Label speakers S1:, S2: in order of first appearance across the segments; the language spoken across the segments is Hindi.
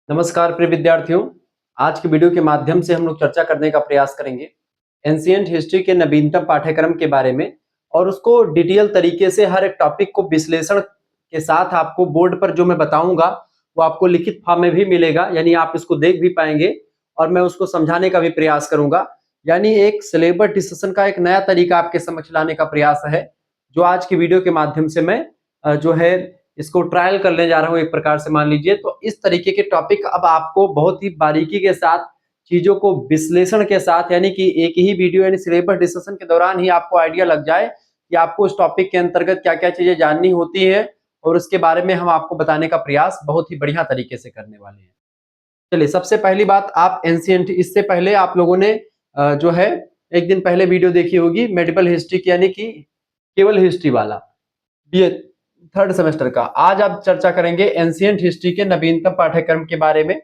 S1: नमस्कार प्रिय विद्यार्थियों। आज के वीडियो के माध्यम से हम लोग चर्चा करने का प्रयास करेंगे एंशिएंट हिस्ट्री के नवीनतम पाठ्यक्रम के बारे में और उसको डिटेल तरीके से हर एक टॉपिक को विश्लेषण के साथ आपको बोर्ड पर जो मैं बताऊंगा वो आपको लिखित फॉर्म में भी मिलेगा, यानी आप इसको देख भी पाएंगे और मैं उसको समझाने का भी प्रयास करूंगा। यानी एक सिलेबस डिस्कशन का एक नया तरीका आपके समक्ष लाने का प्रयास है, जो आज की वीडियो के माध्यम से मैं जो है इसको ट्रायल करने जा रहा हूं एक प्रकार से मान लीजिए। तो इस तरीके के टॉपिक अब आपको बहुत ही बारीकी के साथ चीजों को विश्लेषण के साथ, यानी कि एक ही वीडियो यानी सिलेबस डिस्कशन के दौरान ही आपको आइडिया लग जाए कि आपको उस टॉपिक के अंतर्गत क्या क्या चीजें जाननी होती है और उसके बारे में हम आपको बताने का प्रयास बहुत ही बढ़िया तरीके से करने वाले हैं। चलिए, सबसे पहली बात, आप एंशिएंट, इससे पहले आप लोगों ने जो है एक दिन पहले वीडियो देखी होगी मेडिवल हिस्ट्री की, यानी कि केवल हिस्ट्री वाला बीए थर्ड सेमेस्टर का। आज आप चर्चा करेंगे एंशिएंट हिस्ट्री के नवीनतम पाठ्यक्रम के बारे में।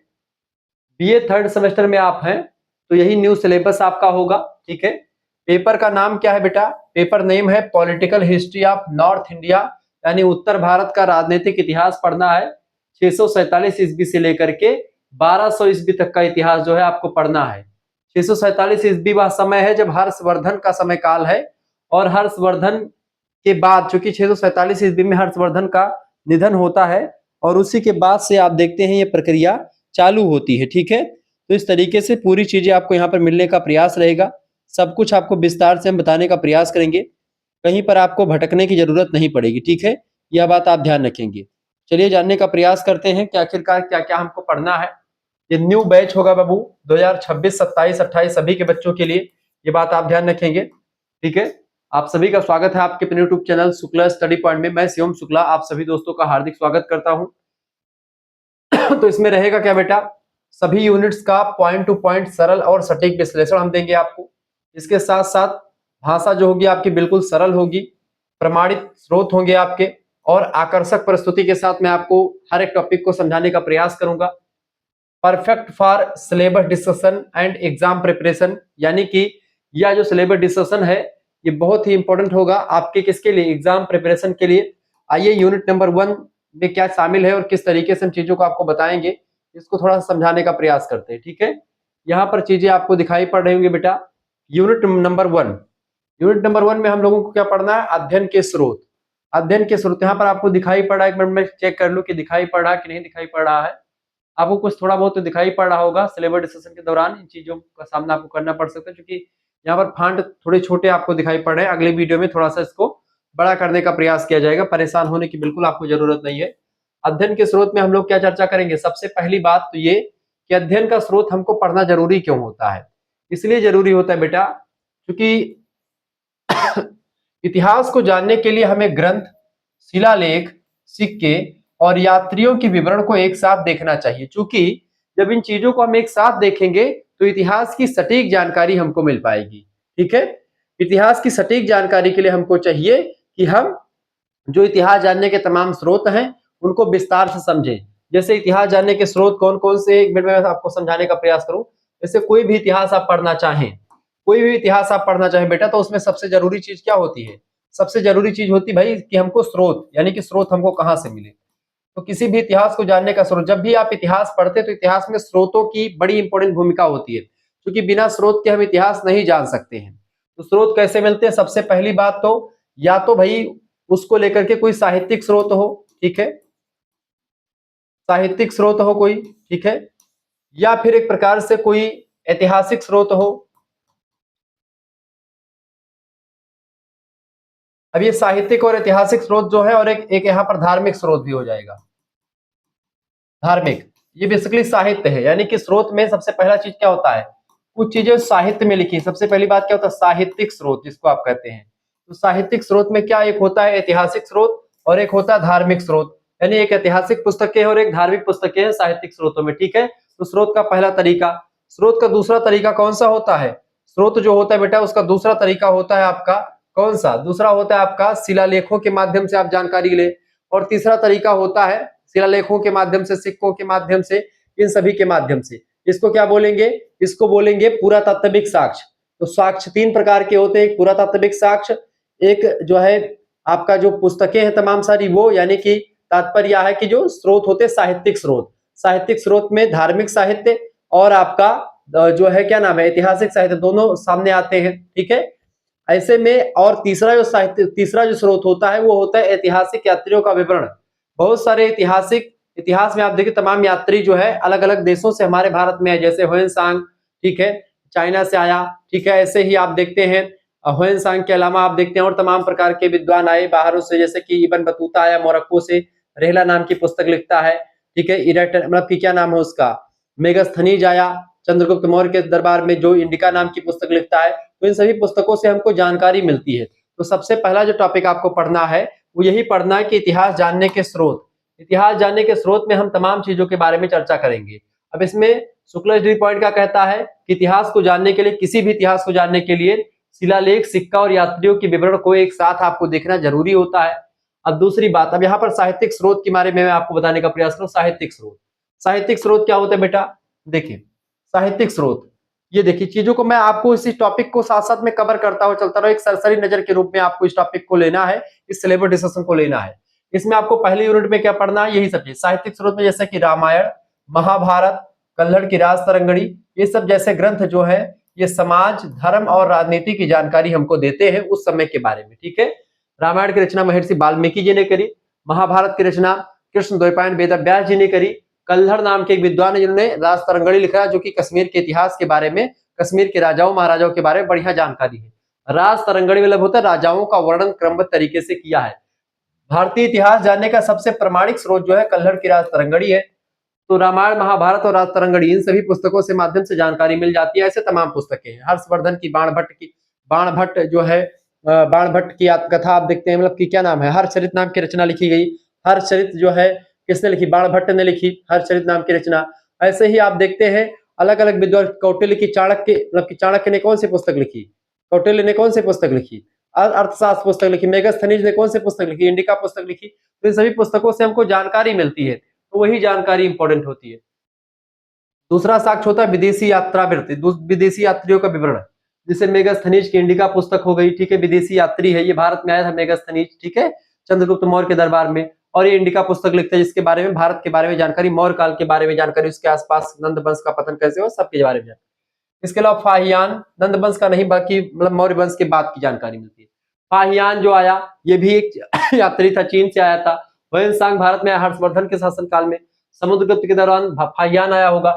S1: बीए थर्ड सेमेस्टर में आप हैं तो यही न्यू सिलेबस आपका होगा, ठीक है। पेपर का नाम क्या है बेटा? पेपर नेम है political history of north India, यानी उत्तर भारत का राजनीतिक इतिहास पढ़ना है। 647 ईस्वी से लेकर के 1200 ईस्वी तक का इतिहास जो है आपको पढ़ना है। 647 ईस्वी वह समय है जब हर्षवर्धन का समय काल है, और हर्षवर्धन के बाद, चूंकि 647 ईस्वी में हर्षवर्धन का निधन होता है और उसी के बाद से आप देखते हैं ये प्रक्रिया चालू होती है, ठीक है। तो इस तरीके से पूरी चीजें आपको यहाँ पर मिलने का प्रयास रहेगा। सब कुछ आपको विस्तार से हम बताने का प्रयास करेंगे, कहीं पर आपको भटकने की जरूरत नहीं पड़ेगी, ठीक है। यह बात आप ध्यान रखेंगे। चलिए जानने का प्रयास करते हैं कि आखिरकार क्या क्या हमको पढ़ना है। ये न्यू बैच होगा बाबू, 2026, 27, 28 सभी के बच्चों के लिए, ये बात आप ध्यान रखेंगे, ठीक है। आप सभी का स्वागत है आपके अपने YouTube channel Shukla study point में। मैं शिवम शुक्ला आप सभी दोस्तों का हार्दिक स्वागत करता हूं। तो इसमें रहेगा क्या बेटा? सभी यूनिट्स का पॉइंट टू पॉइंट सरल और सटीक विश्लेषण हम देंगे आपको। इसके साथ साथ भाषा जो होगी आपकी बिल्कुल सरल होगी, प्रमाणित स्रोत होंगे आपके, और आकर्षक प्रस्तुति के साथ मैं आपको हर एक टॉपिक को समझाने का प्रयास करूंगा। Perfect for syllabus discussion and exam preparation, यानी कि यह जो सिलेबस डिस्कशन है ये बहुत ही इंपॉर्टेंट होगा आपके किसके लिए? एग्जाम प्रिपरेशन के लिए। आइए यूनिट नंबर 1 में क्या शामिल है और किस तरीके से हम चीजों को आपको बताएंगे, इसको थोड़ा सा समझाने का प्रयास करते हैं, ठीक है। यहाँ पर चीजें आपको दिखाई पड़ रही होंगी बेटा। यूनिट नंबर 1, यूनिट नंबर 1 में हम लोगों को क्या पढ़ना है? अध्ययन के स्रोत। अध्ययन के स्रोत यहाँ पर आपको दिखाई पड़ रहा है, एक मिनट में चेक कर लूं कि दिखाई पड़ रहा है कि नहीं दिखाई पड़ रहा है। आपको कुछ थोड़ा बहुत तो दिखाई पड़ रहा होगा। सिलेबस डिस्कशन के दौरान इन चीजों का सामना आपको करना पड़ सकता है, क्योंकि यहाँ पर फॉन्ट थोड़े छोटे आपको दिखाई पड़ रहे हैं। अगले वीडियो में थोड़ा सा इसको बड़ा करने का प्रयास किया जाएगा, परेशान होने की बिल्कुल आपको जरूरत नहीं है। अध्ययन के स्रोत में हम लोग क्या चर्चा करेंगे? सबसे पहली बात तो ये कि अध्ययन का स्रोत हमको पढ़ना जरूरी क्यों होता है? इसलिए जरूरी होता है बेटा क्योंकि इतिहास को जानने के लिए हमें ग्रंथ, शिलालेख, सिक्के और यात्रियों के विवरण को एक साथ देखना चाहिए। चूंकि जब इन चीजों को हम एक साथ देखेंगे तो इतिहास की सटीक जानकारी हमको मिल पाएगी, ठीक है। इतिहास की सटीक जानकारी के लिए हमको चाहिए कि हम जो इतिहास जानने के तमाम स्रोत हैं उनको विस्तार से समझें। जैसे इतिहास जानने के स्रोत कौन कौन से, एक मिनट में आपको समझाने का प्रयास करूं। जैसे कोई भी इतिहास आप पढ़ना चाहें, कोई भी इतिहास आप पढ़ना चाहें बेटा, तो उसमें सबसे जरूरी चीज क्या होती है? सबसे जरूरी चीज होती है भाई कि हमको स्रोत, यानी कि स्रोत हमको कहाँ से मिले। तो किसी भी इतिहास को जानने का स्रोत, जब भी आप इतिहास पढ़ते तो इतिहास में स्रोतों की बड़ी इंपॉर्टेंट भूमिका होती है, क्योंकि बिना स्रोत के हम इतिहास नहीं जान सकते हैं। तो स्रोत कैसे मिलते हैं? सबसे पहली बात तो या तो भाई उसको लेकर के कोई साहित्यिक स्रोत हो, ठीक है, साहित्यिक स्रोत हो कोई, ठीक है, या फिर एक प्रकार से कोई ऐतिहासिक स्रोत हो। अब ये साहित्यिक और ऐतिहासिक स्रोत जो है, और एक यहाँ पर धार्मिक स्रोत भी हो जाएगा। धार्मिक, ये बेसिकली साहित्य है, यानी कि स्रोत में सबसे पहला चीज क्या होता है? कुछ चीजें साहित्य में लिखी। सबसे पहली बात क्या होता है? साहित्यिक स्रोत जिसको आप कहते हैं। तो साहित्यिक स्रोत में क्या, एक होता है ऐतिहासिक स्रोत और एक होता है धार्मिक स्रोत, यानी एक ऐतिहासिक पुस्तकें और एक धार्मिक पुस्तकें हैं साहित्यिक स्रोतों में, ठीक है। तो स्रोत का पहला तरीका। स्रोत का दूसरा तरीका कौन सा होता है? स्रोत जो होता है बेटा उसका दूसरा तरीका होता है आपका कौन सा? दूसरा होता है आपका शिलालेखों के माध्यम से आप जानकारी ले, और तीसरा तरीका होता है शिलालेखों के माध्यम से, सिक्कों के माध्यम से, इन सभी के माध्यम से। इसको क्या बोलेंगे? इसको बोलेंगे पुरातात्विक साक्ष्य। तो साक्ष्य तीन प्रकार के होते हैं, एक पुरातात्विक साक्ष्य, एक जो है आपका जो पुस्तकें हैं तमाम सारी वो, यानी कि तात्पर्य है कि जो स्रोत होते हैं साहित्यिक स्रोत, साहित्यिक स्रोत में धार्मिक साहित्य और आपका जो है क्या नाम है ऐतिहासिक साहित्य, दोनों सामने आते हैं। ठीक है, ऐसे में और तीसरा जो स्रोत होता है वो होता है ऐतिहासिक यात्रियों का विवरण। बहुत सारे इतिहास में आप देखिए तमाम यात्री जो है अलग अलग देशों से हमारे भारत में है, जैसे ह्वेनसांग, ठीक है, चाइना से आया। ठीक है, ऐसे ही आप देखते हैं ह्वेनसांग के अलावा आप देखते हैं और तमाम प्रकार के विद्वान आए बाहरों से, जैसे कि इब्न बतूता आया मोरक्को से, रेहला नाम की पुस्तक लिखता है। ठीक है, मतलब कि क्या नाम है उसका, मेगस्थनीज आया चंद्रगुप्त मौर्य के दरबार में, जो इंडिका नाम की पुस्तक लिखता है। तो इन सभी पुस्तकों से हमको जानकारी मिलती है। तो सबसे पहला जो टॉपिक आपको पढ़ना है वो यही पढ़ना है कि इतिहास जानने के स्रोत। इतिहास जानने के स्रोत में हम तमाम चीजों के बारे में चर्चा करेंगे। अब इसमें शुक्ला डी पॉइंट क्या कहता है कि इतिहास को जानने के लिए, किसी भी इतिहास को जानने के लिए शिलालेख, सिक्का और यात्रियों के विवरण को एक साथ आपको देखना जरूरी होता है। अब दूसरी बात, अब यहाँ पर साहित्यिक स्रोत के बारे में मैं आपको बताने का प्रयास करूं। साहित्यिक स्रोत क्या होता है बेटा, देखिए साहित्यिक स्रोत, ये देखिए चीजों को मैं आपको इसी टॉपिक को साथ साथ में कवर करता हुआ चलता रहा, एक सरसरी नजर के रूप में आपको इस टॉपिक को लेना है, इस सिलेबस डिस्कशन को लेना है। इसमें आपको पहली यूनिट में क्या पढ़ना है, यही सब चीज साहित्यिक स्रोत में, जैसे कि रामायण, महाभारत, कल्हड़ की राज तरंगड़ी, ये सब जैसे ग्रंथ जो है ये समाज, धर्म और राजनीति की जानकारी हमको देते हैं उस समय के बारे में। ठीक है, रामायण की रचना महर्षि वाल्मीकि जी ने करी, महाभारत की रचना कृष्ण द्वैपायन वेद व्यास जी ने करी, कल्हड़ नाम के एक विद्वान है जिन्होंने राज तरंगड़ी लिखा, जो कि कश्मीर के इतिहास के बारे में, कश्मीर के राजाओं महाराजाओं के बारे में बढ़िया जानकारी है। राज तरंगड़ी मतलब होता है राजाओं का वर्णन क्रमबद्ध तरीके से किया है। भारतीय इतिहास जानने का सबसे प्रमाणिक स्रोत जो है कल्हड़ की राज तरंगड़ी है। तो रामायण, महाभारत और राज तरंगड़ी, इन सभी पुस्तकों से माध्यम से जानकारी मिल जाती है। ऐसे तमाम पुस्तकें हैं, हर्षवर्धन की बाणभट्ट जो है बाणभट्ट की कथा आप देखते हैं, मतलब कि क्या नाम है, हर्षचरित नाम की रचना लिखी गई। हर्षचरित जो है किसने लिखी, बाणभट्ट ने लिखी हर्षचरित नाम की रचना। ऐसे ही आप देखते हैं अलग अलग विद्वान, कौटिल्य की मतलब कि चाणक्य ने कौन सी पुस्तक लिखी, कौटिल्य ने कौन सी पुस्तक लिखी, अर्थशास्त्र पुस्तक लिखी। मेगस्थनीज ने कौन सी पुस्तक लिखी, इंडिका पुस्तक लिखी। तो इन सभी पुस्तकों से हमको जानकारी मिलती है, तो वही जानकारी इंपॉर्टेंट होती है। दूसरा साक्ष्य होता है विदेशी यात्रा वृत्ति, विदेशी यात्रियों का विवरण, जिसे मेगस्थनीज की इंडिका पुस्तक हो गई। ठीक है, विदेशी यात्री है, ये भारत में आया था मेगस्थनीज, ठीक है, चंद्रगुप्त मौर्य के दरबार में, और ये इंडिका पुस्तक लिखते हैं जिसके बारे में भारत के बारे में जानकारी, मौर्य काल के बारे में जानकारी, उसके आसपास नंद वंश का पतन कैसे हुआ, सबके बारे में। इसके अलावा फाहियान, नंद वंश का नहीं, बाकी मतलब मौर्य वंश के बाद की जानकारी मिलती है। फाहियान जो आया ये भी एक यात्री था, चीन से आया था। ह्वेनसांग भारत में हर्षवर्धन के शासन काल में, समुद्रगुप्त के दौरान फाहियान आया होगा।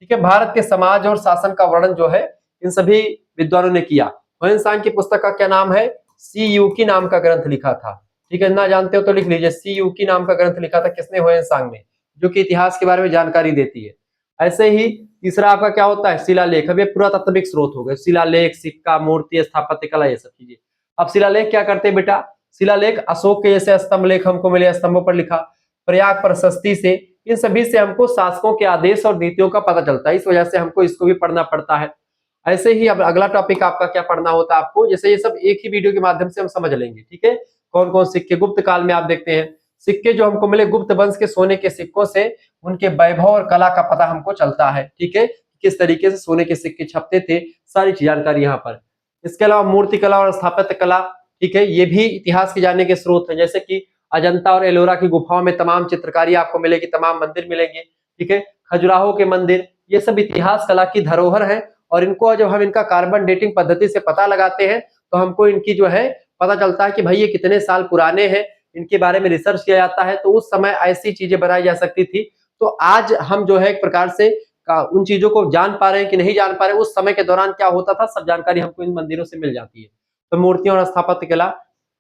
S1: ठीक है, भारत के समाज और शासन का वर्णन जो है इन सभी विद्वानों ने किया। ह्वेनसांग की पुस्तक का क्या नाम है, सी यूकी नाम का ग्रंथ लिखा था। ठीक है, ना जानते हो तो लिख लीजिए, सी यूकी नाम का ग्रंथ लिखा था किसने, ह्वेनसांग ने, जो कि इतिहास के बारे में जानकारी देती है। ऐसे ही तीसरा आपका क्या होता है, शिलालेख। अब ये पुरातात्विक स्रोत हो गए, शिलालेख, सिक्का, मूर्ति, स्थापत्य कला, ये सब चीजें। अब शिलालेख क्या करते हैं बेटा, शिलालेख अशोक के जैसे स्तंभ लेख हमको मिले, स्तंभों पर लिखा, प्रयाग प्रशस्ति से, इन सभी से हमको शासकों के आदेश और नीतियों का पता चलता है, इस वजह से हमको इसको भी पढ़ना पड़ता है। ऐसे ही अब अगला टॉपिक आपका क्या पढ़ना होता है आपको, जैसे ये सब एक ही वीडियो के माध्यम से हम समझ लेंगे। ठीक है, कौन कौन सिक्के, गुप्त काल में आप देखते हैं सिक्के जो हमको मिले गुप्त वंश के सोने के सिक्कों से, उनके वैभव और कला का पता हमको चलता है। ठीक है, किस तरीके से सोने के सिक्के छपते थे, सारी जानकारी यहाँ पर। इसके अलावा मूर्ति कला और स्थापत्य कला, ठीक है, ये भी इतिहास के जानने के स्रोत है। जैसे कि अजंता और एलोरा की गुफाओं में तमाम चित्रकारी आपको मिलेगी, तमाम मंदिर मिलेंगे। ठीक है, खजुराहो के मंदिर, ये सब इतिहास कला की धरोहर है, और इनको जब हम इनका कार्बन डेटिंग पद्धति से पता लगाते हैं तो हमको इनकी जो है पता चलता है कि भाई ये कितने साल पुराने हैं, इनके बारे में रिसर्च किया जाता है। तो उस समय ऐसी चीजें बनाई जा सकती थी। तो आज हम जो है एक प्रकार से उन चीजों को जान पा रहे हैं कि नहीं जान पा रहे, उस समय के दौरान क्या होता था, सब जानकारी हमको इन मंदिरों से मिल जाती है। तो मूर्तियों और स्थापत्य कला,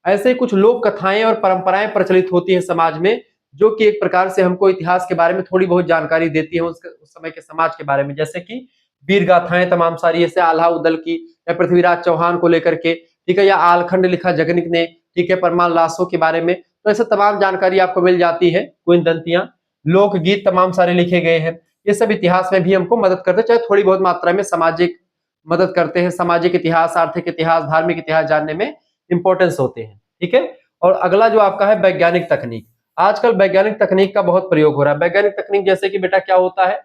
S1: ऐसे कुछ लोक कथाएं और परंपराएं प्रचलित होती है समाज में, जो कि एक प्रकार से हमको इतिहास के बारे में थोड़ी बहुत जानकारी देती है उस समय के समाज के बारे में। जैसे कि वीर गाथाएं तमाम सारी, जैसे आल्हा उदल की, या पृथ्वीराज चौहान को लेकर के, ठीक है, या आलखंड लिखा जगनिक ने, ठीक है, परमाल लाशों के बारे में। तो ऐसे तमाम जानकारी आपको मिल जाती है। किंवदंतियां, लोकगीत तमाम सारे लिखे गए हैं, ये सब इतिहास में भी हमको मदद करते हैं, चाहे थोड़ी बहुत मात्रा में सामाजिक मदद करते हैं। सामाजिक इतिहास, आर्थिक इतिहास, धार्मिक इतिहास जानने में इंपॉर्टेंस होते हैं। ठीक है, और अगला जो आपका है वैज्ञानिक तकनीक। आजकल वैज्ञानिक तकनीक का बहुत प्रयोग हो रहा है। वैज्ञानिक तकनीक जैसे कि बेटा क्या होता है,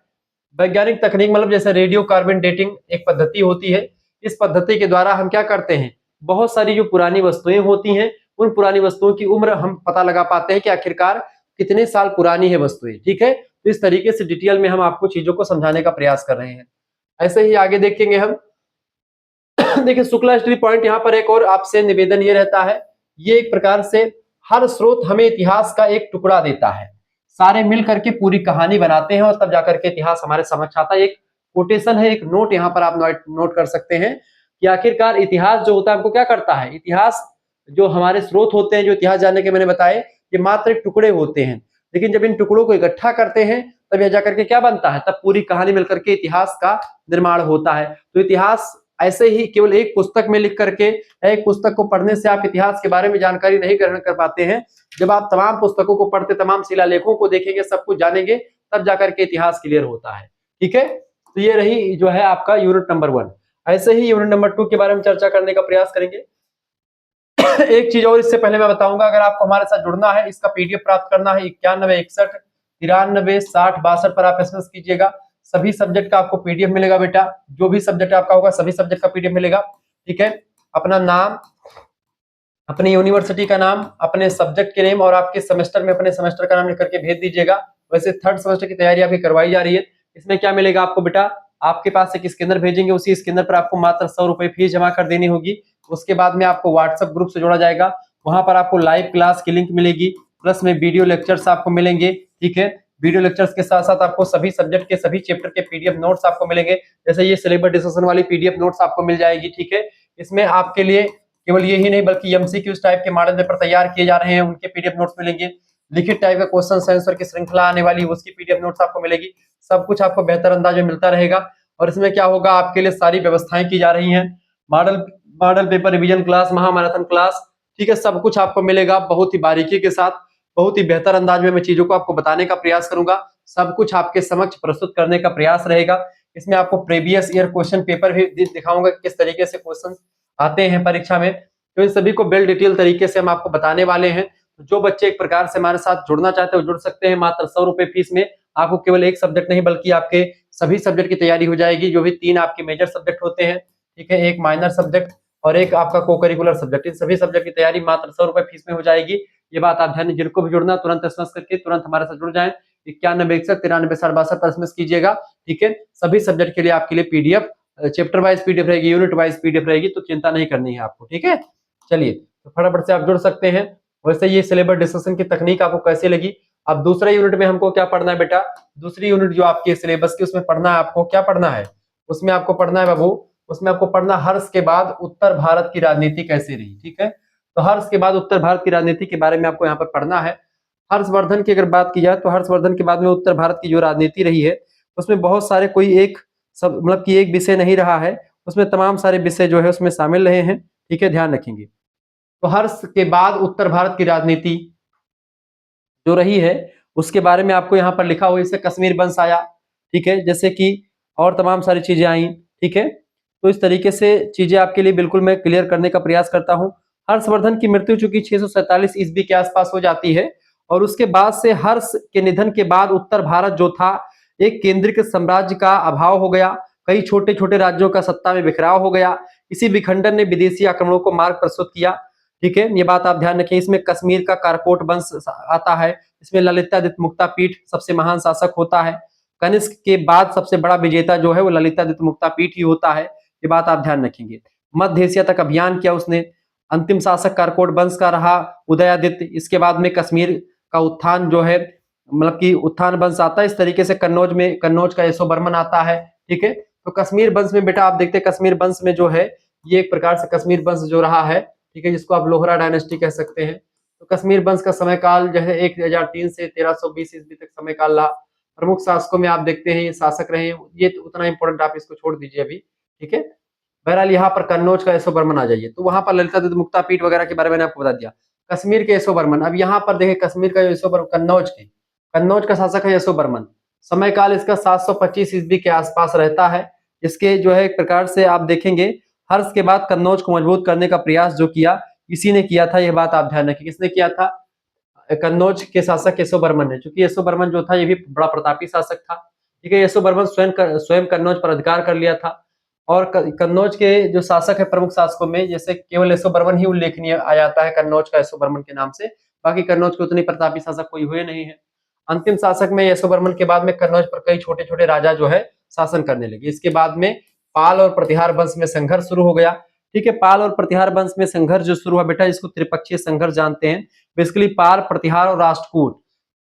S1: वैज्ञानिक तकनीक मतलब जैसे रेडियो कार्बन डेटिंग एक पद्धति होती है। इस पद्धति के द्वारा हम क्या करते हैं, बहुत सारी जो पुरानी वस्तुएं होती हैं, उन पुरानी वस्तुओं की उम्र हम पता लगा पाते हैं कि आखिरकार कितने साल पुरानी है वस्तुएं। ठीक है, तो इस तरीके से डिटेल में हम आपको चीजों को समझाने का प्रयास कर रहे हैं। ऐसे ही आगे देखेंगे हम। देखिए शुक्ला हिस्ट्री पॉइंट यहाँ पर एक और आपसे निवेदन ये रहता है, ये एक प्रकार से हर स्रोत हमें इतिहास का एक टुकड़ा देता है, सारे मिल करके पूरी कहानी बनाते हैं और तब जाकर के इतिहास हमारे समक्ष आता है। एक कोटेशन है, एक नोट यहाँ पर आप नोट कर सकते हैं कि आखिरकार इतिहास जो होता है हमको क्या करता है। इतिहास जो हमारे स्रोत होते हैं, जो इतिहास जानने के मैंने बताए, ये मात्र एक टुकड़े होते हैं, लेकिन जब इन टुकड़ों को इकट्ठा करते हैं तब यह जाकर के क्या बनता है, तब पूरी कहानी मिलकर के इतिहास का निर्माण होता है। तो इतिहास ऐसे ही केवल एक पुस्तक में लिख करके, एक पुस्तक को पढ़ने से आप इतिहास के बारे में जानकारी नहीं ग्रहण कर पाते हैं। जब आप तमाम पुस्तकों को पढ़ते, तमाम शिलालेखों को देखेंगे, सब कुछ जानेंगे, तब जाकर के इतिहास क्लियर होता है। ठीक है, तो ये रही जो है आपका यूनिट नंबर 1। ऐसे ही यूनिट नंबर 2 के बारे में चर्चा करने का प्रयास करेंगे। एक चीज और इससे पहले मैं बताऊंगा, अगर आपको हमारे साथ जुड़ना है, इसका पीडीएफ प्राप्त करना है 9161936062 पर आप एसएमएस कीजिएगा। सभी सब्जेक्ट का आपको पीडीएफ मिलेगा बेटा, जो भी सब्जेक्ट आपका होगा सभी सब्जेक्ट का पीडीएफ मिलेगा। ठीक है, अपना नाम, अपनी यूनिवर्सिटी का नाम, अपने सब्जेक्ट के नेम और आपके सेमेस्टर में अपने सेमेस्टर का नाम लिख करके भेज दीजिएगा। वैसे थर्ड सेमेस्टर की तैयारी अभी करवाई जा रही है। इसमें क्या मिलेगा आपको बेटा, आपके पास एक स्कैनर भेजेंगे, उसी स्कैनर पर आपको मात्र 100 रुपए फीस जमा कर देनी होगी। उसके बाद में आपको व्हाट्सएप ग्रुप से जोड़ा जाएगा, वहां पर आपको लाइव क्लास की लिंक मिलेगी, प्लस में वीडियो लेक्चर्स आपको मिलेंगे। ठीक है, वीडियो लेक्चर्स के साथ साथ आपको सभी सब्जेक्ट के सभी चैप्टर के पीडीएफ नोट्स आपको मिलेंगे, जैसे ये सिलेबस डिस्कशन वाली पीडीएफ नोट्स आपको मिल जाएगी। ठीक है, इसमें आपके लिए केवल ये ही नहीं बल्कि एमसीक्यूज टाइप के मॉडल पेपर तैयार किए जा रहे हैं, उनके पीडीएफ नोट्स मिलेंगे। लिखित टाइप का क्वेश्चन आंसर की श्रृंखला आने वाली, उसकी पीडीएफ नोट्स आपको मिलेगी। सब कुछ आपको बेहतर अंदाज में मिलता रहेगा। और इसमें क्या होगा, आपके लिए सारी व्यवस्थाएं की जा रही हैं, मॉडल पेपर रिवीजन क्लास, महामैराथन क्लास। ठीक है, सब कुछ आपको मिलेगा बहुत ही बारीकी के साथ, बहुत ही बेहतर अंदाज में मैं चीजों को आपको बताने का प्रयास करूंगा। सब कुछ आपके समक्ष प्रस्तुत करने का प्रयास रहेगा। इसमें आपको प्रीवियस ईयर क्वेश्चन पेपर भी दिखाऊंगा, किस तरीके से क्वेश्चन आते हैं परीक्षा में। तो इन सभी को वेल डिटेल तरीके से हम आपको बताने वाले हैं। तो जो बच्चे एक प्रकार से हमारे साथ जुड़ना चाहते हैं वो जुड़ सकते हैं। मात्र 100 रुपए फीस में आपको केवल एक सब्जेक्ट नहीं बल्कि आपके सभी सब्जेक्ट की तैयारी हो जाएगी, जो भी 3 आपके मेजर सब्जेक्ट होते हैं। ठीक है, एक माइनर सब्जेक्ट और एक आपका को करिकुलर सब्जेक्ट, इन सभी सब्जेक्ट की तैयारी मात्र 100 रुपए फीस में हो जाएगी। ये बात आप ध्यान, जिनको भी जुड़ना तुरंत एसएमएस करके तुरंत हमारे साथ जुड़ जाएं। 9161936062 पर एसएमएस कीजिएगा। ठीक है, सभी सब्जेक्ट के लिए आपके लिए पीडीएफ, चैप्टर वाइज पीडीएफ रहेगी, यूनिट वाइज पीडीएफ रहेगी, तो चिंता नहीं करनी है आपको। ठीक है, चलिए तो फटाफट से आप जुड़ सकते हैं। वैसे ये सिलेबस डिस्कशन की तकनीक आपको कैसी लगी। अब दूसरे यूनिट में हमको क्या पढ़ना है बेटा, दूसरी यूनिट जो आपकी सिलेबस की, उसमें पढ़ना है आपको, क्या पढ़ना है उसमें आपको पढ़ना है बाबू, उसमें आपको पढ़ना हर्ष के बाद उत्तर भारत की राजनीति कैसी रही। ठीक है, तो हर्ष के बाद उत्तर भारत की राजनीति के बारे में आपको यहाँ पर पढ़ना है। हर्षवर्धन की अगर बात की जाए तो हर्षवर्धन के बाद में उत्तर भारत की जो राजनीति रही है उसमें बहुत सारे, कोई एक सब मतलब कि एक विषय नहीं रहा है, उसमें तमाम सारे विषय जो है उसमें शामिल रहे हैं। ठीक है, ध्यान रखेंगे। तो हर्ष के बाद उत्तर भारत की राजनीति जो रही है उसके बारे में आपको यहाँ पर लिखा हुआ, इससे कश्मीर वंश आया। ठीक है, जैसे कि और तमाम सारी चीजें आई। ठीक है, तो इस तरीके से चीजें आपके लिए बिल्कुल मैं क्लियर करने का प्रयास करता हूँ। हर्षवर्धन की मृत्यु चूंकि 647 ईस्वी के आसपास हो जाती है और उसके बाद से हर्ष के निधन के बाद उत्तर भारत जो था एक केंद्रित साम्राज्य का अभाव हो गया, कई छोटे छोटे राज्यों का सत्ता में बिखराव हो गया। इसी विखंडन ने विदेशी आक्रमणों को मार्ग प्रस्तुत किया। ठीक है, ये बात आप ध्यान रखें। इसमें कश्मीर का कारकोट वंश आता है, इसमें ललितादित्य मुक्तापीठ सबसे महान शासक होता है। कनिष्क के बाद सबसे बड़ा विजेता जो है वो ललितादित्य मुक्तापीठ ही होता है, ये बात आप ध्यान रखेंगे। मध्य एशिया तक अभियान किया उसने। अंतिम शासक कारकोट वंश का रहा उदयादित्य। इसके बाद में कश्मीर का उत्थान जो है, मतलब कि उत्थान वंश आता है। इस तरीके से कन्नौज का यशोवर्मन आता है। ठीक है, तो कश्मीर वंश में बेटा आप देखते हैं, कश्मीर वंश में जो है ये एक प्रकार से कश्मीर वंश जो रहा है, ठीक है, जिसको आप लोहरा डायनेस्टी कह सकते हैं। तो कश्मीर वंश का समय काल जो है 1003 से 1320 ईस्वी तक समय काल रहा। प्रमुख शासकों में आप देखते हैं ये शासक रहे, ये तो उतना इंपॉर्टेंट आप इसको छोड़ दीजिए अभी। ठीक है, बहरहाल यहाँ पर कन्नौज का यशोवर्मन आ जाइए, तो वहां पर ललितादित्य मुक्तापीठ वगैरह के बारे में मैंने आपको बता दिया। कश्मीर के यशोवर्मन, अब यहाँ पर देखिए कश्मीर का यशोवर्मन, कन्नौज का शासक है यशोवर्मन। समय काल इसका 725 ईस्वी के आसपास रहता है। इसके जो है एक प्रकार से आप देखेंगे हर्ष के बाद कन्नौज को मजबूत करने का प्रयास जो किया इसी ने किया था, यह बात आप ध्यान रखिए। किसने किया था? कन्नौज के शासक यशोवर्मन ने, क्योंकि यशोवर्मन जो था ये भी बड़ा प्रतापी शासक था। ठीक है, यशोवर्मन स्वयं कन्नौज पर अधिकार कर लिया था और कन्नौज के जो शासक है प्रमुख शासकों में, जैसे केवल यशोवर्मन ही उल्लेखनीय आ जाता है कन्नौज का यशोवर्मन के नाम से, बाकी कन्नौज के उतने प्रतापी शासक कोई हुए नहीं है। अंतिम शासक में यशोवर्मन के बाद में कन्नौज पर कई छोटे छोटे राजा जो है शासन करने लगे। इसके बाद में पाल और प्रतिहार वंश में संघर्ष शुरू हो गया। ठीक है, पाल और प्रतिहार वंश में संघर्ष जो शुरू हुआ बेटा, इसको त्रिपक्षीय संघर्ष जानते हैं। बेसिकली पाल, प्रतिहार और राष्ट्रकूट,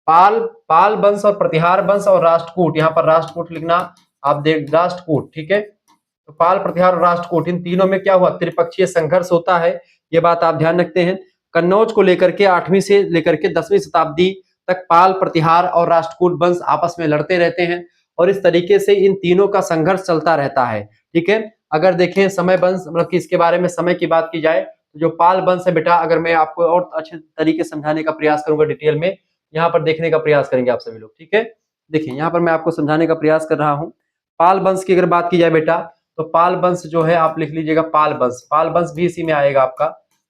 S1: पाल पाल वंश और प्रतिहार वंश और राष्ट्रकूट, यहाँ पर राष्ट्रकूट लिखना आप देख, राष्ट्रकूट। ठीक है, तो पाल, प्रतिहार और राष्ट्रकूट, इन तीनों में क्या हुआ, त्रिपक्षीय संघर्ष होता है। ये बात आप ध्यान रखते हैं। कन्नौज को लेकर के 8वीं से लेकर के 10वीं शताब्दी तक पाल, प्रतिहार और राष्ट्रकूट वंश आपस में लड़ते रहते हैं और इस तरीके से इन तीनों का संघर्ष चलता रहता है। ठीक है, अगर देखें समय वंश, मतलब कि इसके बारे में समय की बात की जाए तो जो पाल वंश है बेटा, अगर मैं आपको और अच्छे तरीके से समझाने का प्रयास करूंगा डिटेल में, यहाँ पर देखने का प्रयास करेंगे आप सभी लोग। ठीक है, देखिए यहाँ पर मैं आपको समझाने का प्रयास कर रहा हूँ। पाल वंश की अगर बात की जाए बेटा, तो पाल वंश जो है आप लिख लीजिएगा पाल वंश, पाल वंश भी इसी में आएगा आपका।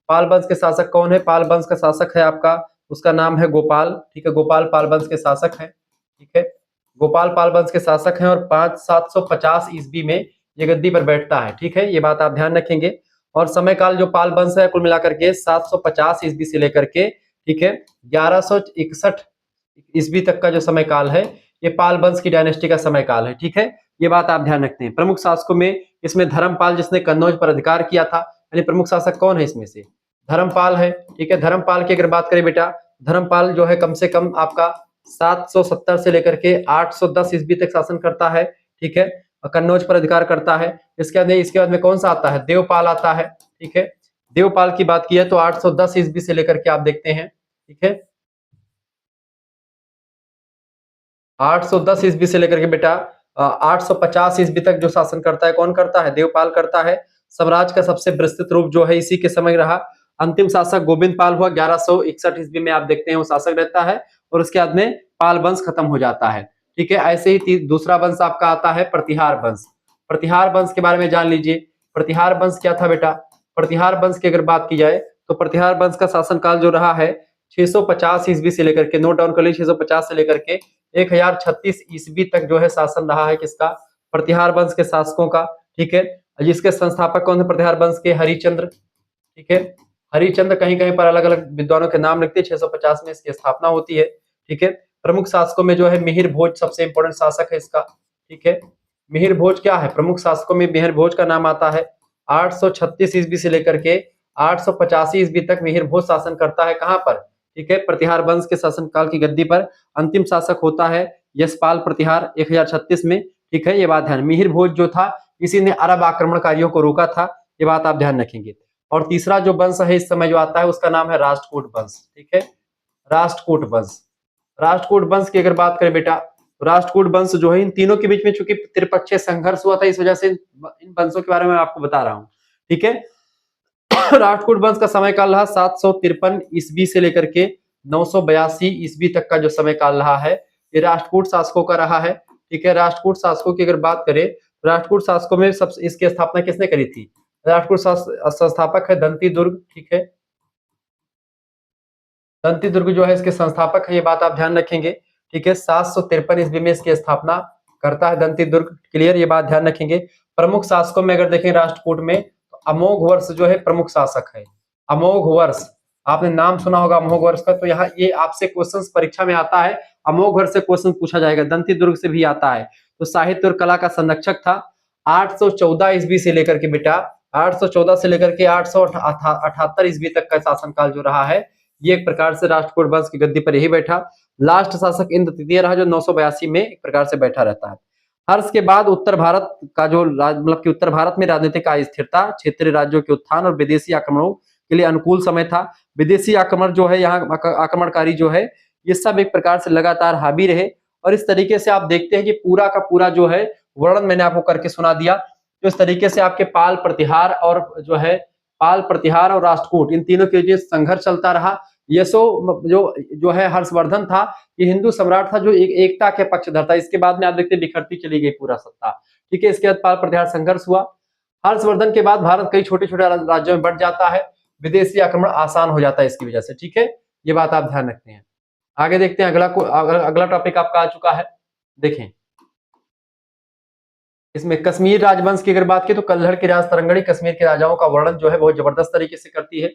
S1: पाल वंश के शासक कौन है, पाल वंश का शासक है आपका, उसका नाम है गोपाल। ठीक है, गोपाल पाल वंश के शासक है। ठीक है, गोपाल पाल वंश के शासक हैं और 750 ईस्वी में ये गद्दी पर बैठता है। ठीक है, ये बात आप ध्यान रखेंगे। और समय काल जो पाल वंश है कुल मिलाकर के 750 ईस्वी से लेकर के, ठीक है, 1161 ईस्वी तक का जो समय काल है, ये पाल वंश की डायनेस्टी का समय काल है। ठीक है, ये बात आप ध्यान रखते हैं। प्रमुख शासकों में इसमें धर्मपाल, जिसने कन्नौज पर अधिकार किया था, यानी प्रमुख शासक कौन है इसमें से, धर्मपाल है। ठीक है, धर्मपाल की अगर बात करें बेटा, धर्मपाल जो है कम से कम आपका 770 से लेकर के 810 ईस्वी तक शासन करता है। ठीक है, कन्नौज पर अधिकार करता है। इसके बाद में कौन सा आता है, देवपाल आता है। ठीक है, देवपाल की बात की है तो 810 ईस्वी से लेकर के आप देखते हैं। ठीक है, 810 ईस्वी से लेकर के बेटा 850 ईस्वी तक जो शासन करता है, कौन करता है, देवपाल करता है। स्वराज का सबसे विस्तृत रूप जो है इसी के समय रहा। अंतिम शासक गोविंद पाल हुआ, 1161 ईस्वी में आप देखते हैं वो शासक रहता है और उसके बाद में पाल वंश खत्म हो जाता है। ठीक है, ऐसे ही दूसरा वंश आपका आता है प्रतिहार वंश। प्रतिहार वंश के बारे में जान लीजिए। प्रतिहार वंश क्या था बेटा, प्रतिहार वंश की अगर बात की जाए तो प्रतिहार वंश का शासनकाल जो रहा है 650 ईस्वी से लेकर के, नोट डाउन कर लीजिए, 650 से लेकर के 1036 ईस्वी तक जो है शासन रहा है किसका, प्रतिहार वंश के शासकों का। ठीक है, जिसके संस्थापक कौन है प्रतिहार वंश के, हरिचंद्र। ठीक है, हरिचंद्र कहीं कहीं पर अलग अलग विद्वानों के नाम लिखते हैं। 650 में इसकी स्थापना होती है। ठीक है, प्रमुख शासकों में जो है मिहिर भोज सबसे इंपॉर्टेंट शासक है इसका। ठीक है, मिहिर भोज क्या है, प्रमुख शासकों में मिहिर भोज का नाम आता है। 836 ईस्वी से लेकर के 885 ईस्वी तक मिहिर भोज शासन करता है, कहां पर, ठीक है, प्रतिहार वंश के शासनकाल की गद्दी पर। अंतिम शासक होता है यशपाल प्रतिहार 1036 में। ठीक है, ये बात ध्यान, मिहिर भोज जो था इसी ने अरब आक्रमणकारियों को रोका था, ये बात आप ध्यान रखेंगे। और तीसरा जो वंश है इस समय जो आता है उसका नाम है राष्ट्रकूट वंश। ठीक है, राष्ट्रकूट वंश। राष्ट्रकूट वंश की अगर बात करें बेटा, तो राष्ट्रकूट वंश जो है इन तीनों के बीच में चूंकि त्रिपक्षीय संघर्ष हुआ था, इस वजह से इन वंशों के बारे में आपको बता रहा हूं। ठीक है, राष्ट्रकूट वंश का समय काल रहा 753 ईस्वी से लेकर के 982 ईस्वी तक का जो समय काल रहा है, ये राष्ट्रकूट शासकों का रहा है। ठीक है, राष्ट्रकूट शासकों की अगर बात करें, राष्ट्रकूट शासकों में सबसे इसकी स्थापना किसने करी थी, राष्ट्रकूट संस्थापक है दंती दुर्ग। ठीक है, दंती दुर्ग जो है इसके संस्थापक है, ये बात आप ध्यान रखेंगे। ठीक है, 753 ईस्वी में इसकी स्थापना करता है दंती दुर्ग। क्लियर, ये बात ध्यान रखेंगे। प्रमुख शासकों में अगर देखें राष्ट्रकूट में, तो अमोघ वर्ष जो है प्रमुख शासक है। अमोघ वर्ष, आपने नाम सुना होगा अमोघ वर्ष का, तो यहाँ ये आपसे क्वेश्चन परीक्षा में आता है, अमोघ वर्ष से क्वेश्चन पूछा जाएगा। दंती दुर्ग से भी आता है। तो साहित्य और कला का संरक्षक था। 814 ईस्वी से लेकर के बेटा, 814 से लेकर के 878 ईस्वी तक का शासनकाल जो रहा है, ये एक प्रकार से राष्ट्रकूट वंश की गद्दी पर यही बैठा। लास्ट शासक इंद्र तृतीय रहा, जो 982 में एक प्रकार से बैठा रहता है। हर्ष के बाद उत्तर भारत का जो मतलब कि उत्तर भारत में राजनीतिक अस्थिरता, क्षेत्रीय राज्यों के उत्थान और विदेशी आक्रमणों के लिए अनुकूल समय था। विदेशी आक्रमण जो है, यहाँ आक्रमणकारी जो है, ये सब एक प्रकार से लगातार हावी रहे। और इस तरीके से आप देखते हैं कि पूरा का पूरा जो है वर्णन मैंने आपको करके सुना दिया। तो इस तरीके से आपके पाल प्रतिहार और जो है पाल प्रतिहार और राष्ट्रकूट, इन तीनों के बीच संघर्ष चलता रहा। यशो जो है हर्षवर्धन था, ये हिंदू सम्राट था जो एकता के पक्षधर था। इसके बाद में आप देखते बिखरती चली गई पूरा सत्ता। ठीक है, इसके बाद पाल प्रतिहार संघर्ष हुआ। हर्षवर्धन के बाद भारत कई छोटे छोटे राज्यों में बढ़ जाता है, विदेशी आक्रमण आसान हो जाता है इसकी वजह से। ठीक है, ये बात आप ध्यान रखते हैं। आगे देखते हैं, अगला टॉपिक आपका आ चुका है। देखें, इसमें कश्मीर राजवंश की अगर बात की तो कल्हड़ की राज तरंगणी कश्मीर के राजाओं का वर्णन जो है बहुत जबरदस्त तरीके से करती है।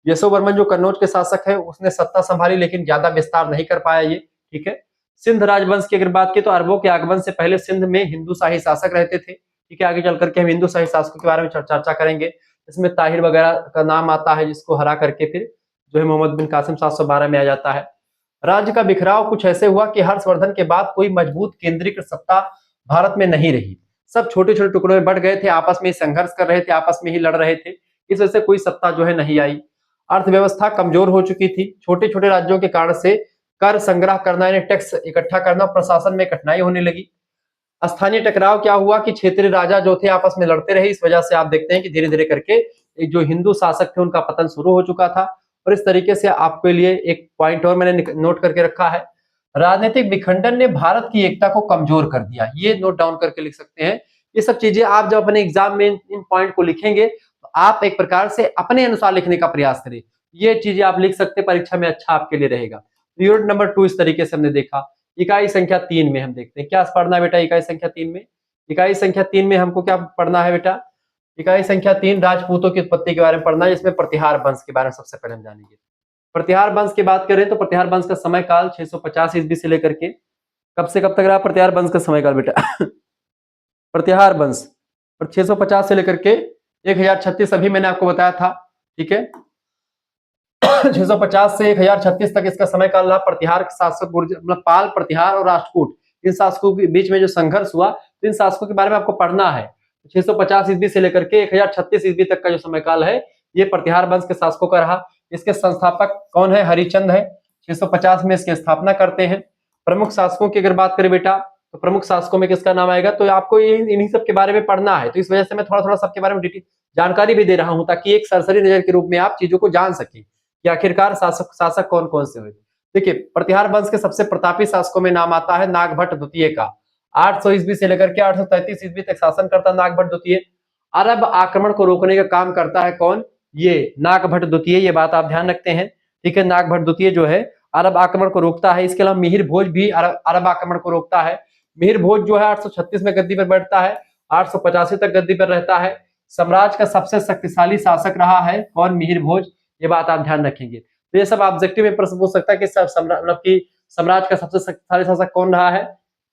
S1: यशोवर्मन जो कन्नौज के शासक है उसने सत्ता संभाली, लेकिन ज्यादा विस्तार नहीं कर पाया ये। ठीक है, सिंध राजवंश की अगर बात की तो अरबों के आगमन से पहले सिंध में हिंदू शाही शासक रहते थे। ठीक है, आगे चल करके हम हिंदू शाही शासकों के बारे में चर्चा करेंगे। इसमें ताहिर वगैरह का नाम आता है, जिसको हरा करके फिर जो है मोहम्मद बिन कासिम 712 में आ जाता है। राज्य का बिखराव कुछ ऐसे हुआ कि हर्षवर्धन के बाद कोई मजबूत केंद्रीकृत सत्ता भारत में नहीं रही। सब छोटे छोटे टुकड़ों में बट गए थे, आपस में संघर्ष कर रहे थे, आपस में ही लड़ रहे थे। इस वजह से कोई सत्ता जो है नहीं आई। अर्थव्यवस्था कमजोर हो चुकी थी। छोटे छोटे राज्यों के कारण से कर संग्रह करना यानी टैक्स इकट्ठा करना, प्रशासन में कठिनाई होने लगी। स्थानीय टकराव क्या हुआ कि क्षेत्रीय राजा जो थे आपस में लड़ते रहे। इस वजह से आप देखते हैं कि धीरे धीरे करके जो हिंदू शासक थे उनका पतन शुरू हो चुका था। और इस तरीके से आपके लिए एक पॉइंट और मैंने नोट करके रखा है, राजनीतिक विखंडन ने भारत की एकता को कमजोर कर दिया। ये नोट डाउन करके लिख सकते हैं। ये सब चीजें आप जब अपने एग्जाम में इन पॉइंट को लिखेंगे तो आप एक प्रकार से अपने अनुसार लिखने का प्रयास करें। ये चीजें आप लिख सकते हैं, परीक्षा में अच्छा आपके लिए रहेगा। यूनिट नंबर 2 इस तरीके से हमने देखा। इकाई संख्या 3 में हम देखते हैं क्या पढ़ना है बेटा। इकाई संख्या 3 में, इकाई संख्या 3 में हमको क्या पढ़ना है बेटा। इकाई संख्या 3 राजपूतों की उत्पत्ति के बारे में पढ़ना है, जिसमें प्रतिहार वंश के बारे में सबसे पहले हम जानेंगे। प्रतिहार वंश की बात करें तो प्रतिहार वंश का समय काल 650 ईस्वी से लेकर के कब से कब तक रहा प्रतिहार वंश का समय काल बेटा। प्रतिहार वंश 650 से लेकर के 1036 अभी मैंने आपको बताया था। ठीक है, 650 से 1036 तक इसका समय काल रहा। प्रतिहार शासक मतलब पाल, प्रतिहार और राष्ट्रकूट, इन शासकों के बीच में जो संघर्ष हुआ, तो इन शासकों के बारे में आपको पढ़ना है। 650 ईस्वी से लेकर के 1036 ईस्वी तक का जो समय काल है, ये प्रतिहार वंश के शासकों का रहा। इसके संस्थापक कौन है? हरिचंद है। 650 में इसकी स्थापना करते हैं। प्रमुख शासकों की अगर बात करें बेटा, तो प्रमुख शासकों में किसका नाम आएगा? तो आपको इन्हीं सब के बारे में पढ़ना है। तो इस वजह से मैं थोड़ा थोड़ा सबके बारे में जानकारी भी दे रहा हूं, ताकि एक सरसरी नजर के रूप में आप चीजों को जान सकें कि आखिरकार शासक कौन कौन से हुए। देखिए, प्रतिहार वंश के सबसे प्रतापी शासकों में नाम आता है नागभट्ट द्वितीय का। 800 ईस्वी से लेकर के 833 ईस्वी तक शासन करता नागभट्ट द्वितीय। अरब आक्रमण को रोकने का काम करता है कौन? ये नागभट्ट द्वितीय। ये बात आप ध्यान रखते हैं। ठीक है, नागभट्ट द्वितीय जो है अरब आक्रमण को रोकता है। इसके अलावा मिहिर भोज भी अरब आक्रमण को रोकता है। मिहिर भोज जो है 836 में गद्दी पर बैठता है, 885 तक गद्दी पर रहता है। साम्राज्य का सबसे शक्तिशाली शासक रहा है कौन? मिहिर भोज। ये बात आप ध्यान रखेंगे। तो ये सब ऑब्जेक्टिव में प्रश्न पूछ सकता है कि मतलब कि साम्राज्य का सबसे शक्तिशाली शासक कौन रहा है?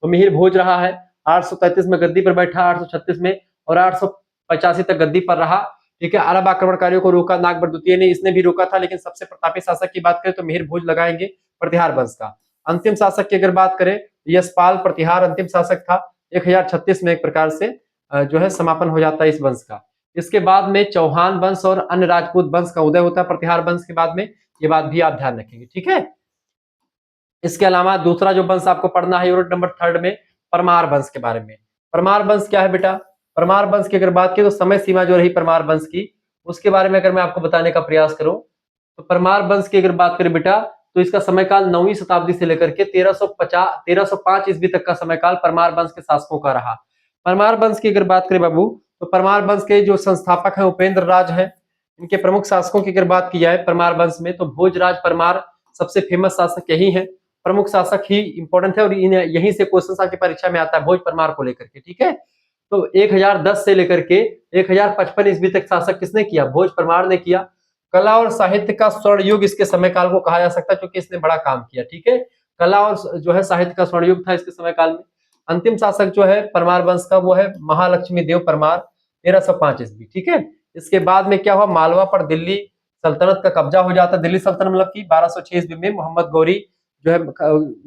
S1: तो मिहिर भोज रहा है। 833 में गद्दी पर बैठा, 836 में, और 885 तक गद्दी पर रहा। ठीक है, अरब आक्रमणकारियों को रोका नागभट्ट द्वितीय ने, इसने भी रोका था। लेकिन सबसे प्रतापी शासक की बात करें तो मिहिर भोज लगाएंगे प्रतिहार वंश का। अंतिम शासक की अगर बात करें, यशपाल प्रतिहार अंतिम शासक था। 1036 में एक प्रकार से जो है समापन हो जाता है इस वंश का। इसके बाद में चौहान वंश और अन्य राजपूत वंश का उदय होता है प्रतिहार वंश के बाद में। ये बात भी आप ध्यान रखेंगे। ठीक है, इसके अलावा दूसरा जो वंश आपको पढ़ना है यूनिट नंबर 3 में, परमार वंश के बारे में। परमार वंश क्या है बेटा? परमार वंश की अगर बात की तो समय सीमा जो रही परमार वंश की, उसके बारे में अगर मैं आपको बताने का प्रयास करूं, तो परमार वंश की अगर बात करें बेटा, तो इसका समय काल 9वीं शताब्दी से लेकर के 1305 ईस्वी तक का समय काल परमार वंश के शासकों का रहा। परमार वंश की अगर बात करें बाबू, तो परमार वंश के जो संस्थापक हैं उपेंद्र राज हैं। इनके प्रमुख शासकों की अगर बात की जाए परमार वंश में, तो भोजराज परमार सबसे फेमस शासक यही है। प्रमुख शासक ही इंपॉर्टेंट है, और यहीं से क्वेश्चन आपकी परीक्षा में आता है भोज परमार को लेकर के। ठीक है, तो 1010 से लेकर के 1055 ईस्वी तक शासक किसने किया? भोज परमार ने किया। कला और साहित्य का स्वर्ण युग इसके समय काल को कहा जा सकता है, क्योंकि इसने बड़ा काम किया। ठीक है, कला और जो है साहित्य का स्वर्ण युग था इसके समय काल में। अंतिम शासक जो है परमार वंश का, वो है महालक्ष्मी देव परमार, 1305 ईस्वी। ठीक है, इसके बाद में क्या हुआ? मालवा पर दिल्ली सल्तनत का कब्जा हो जाता है। दिल्ली सल्तनत मतलब की 1206 ईस्वी में मोहम्मद गौरी जो है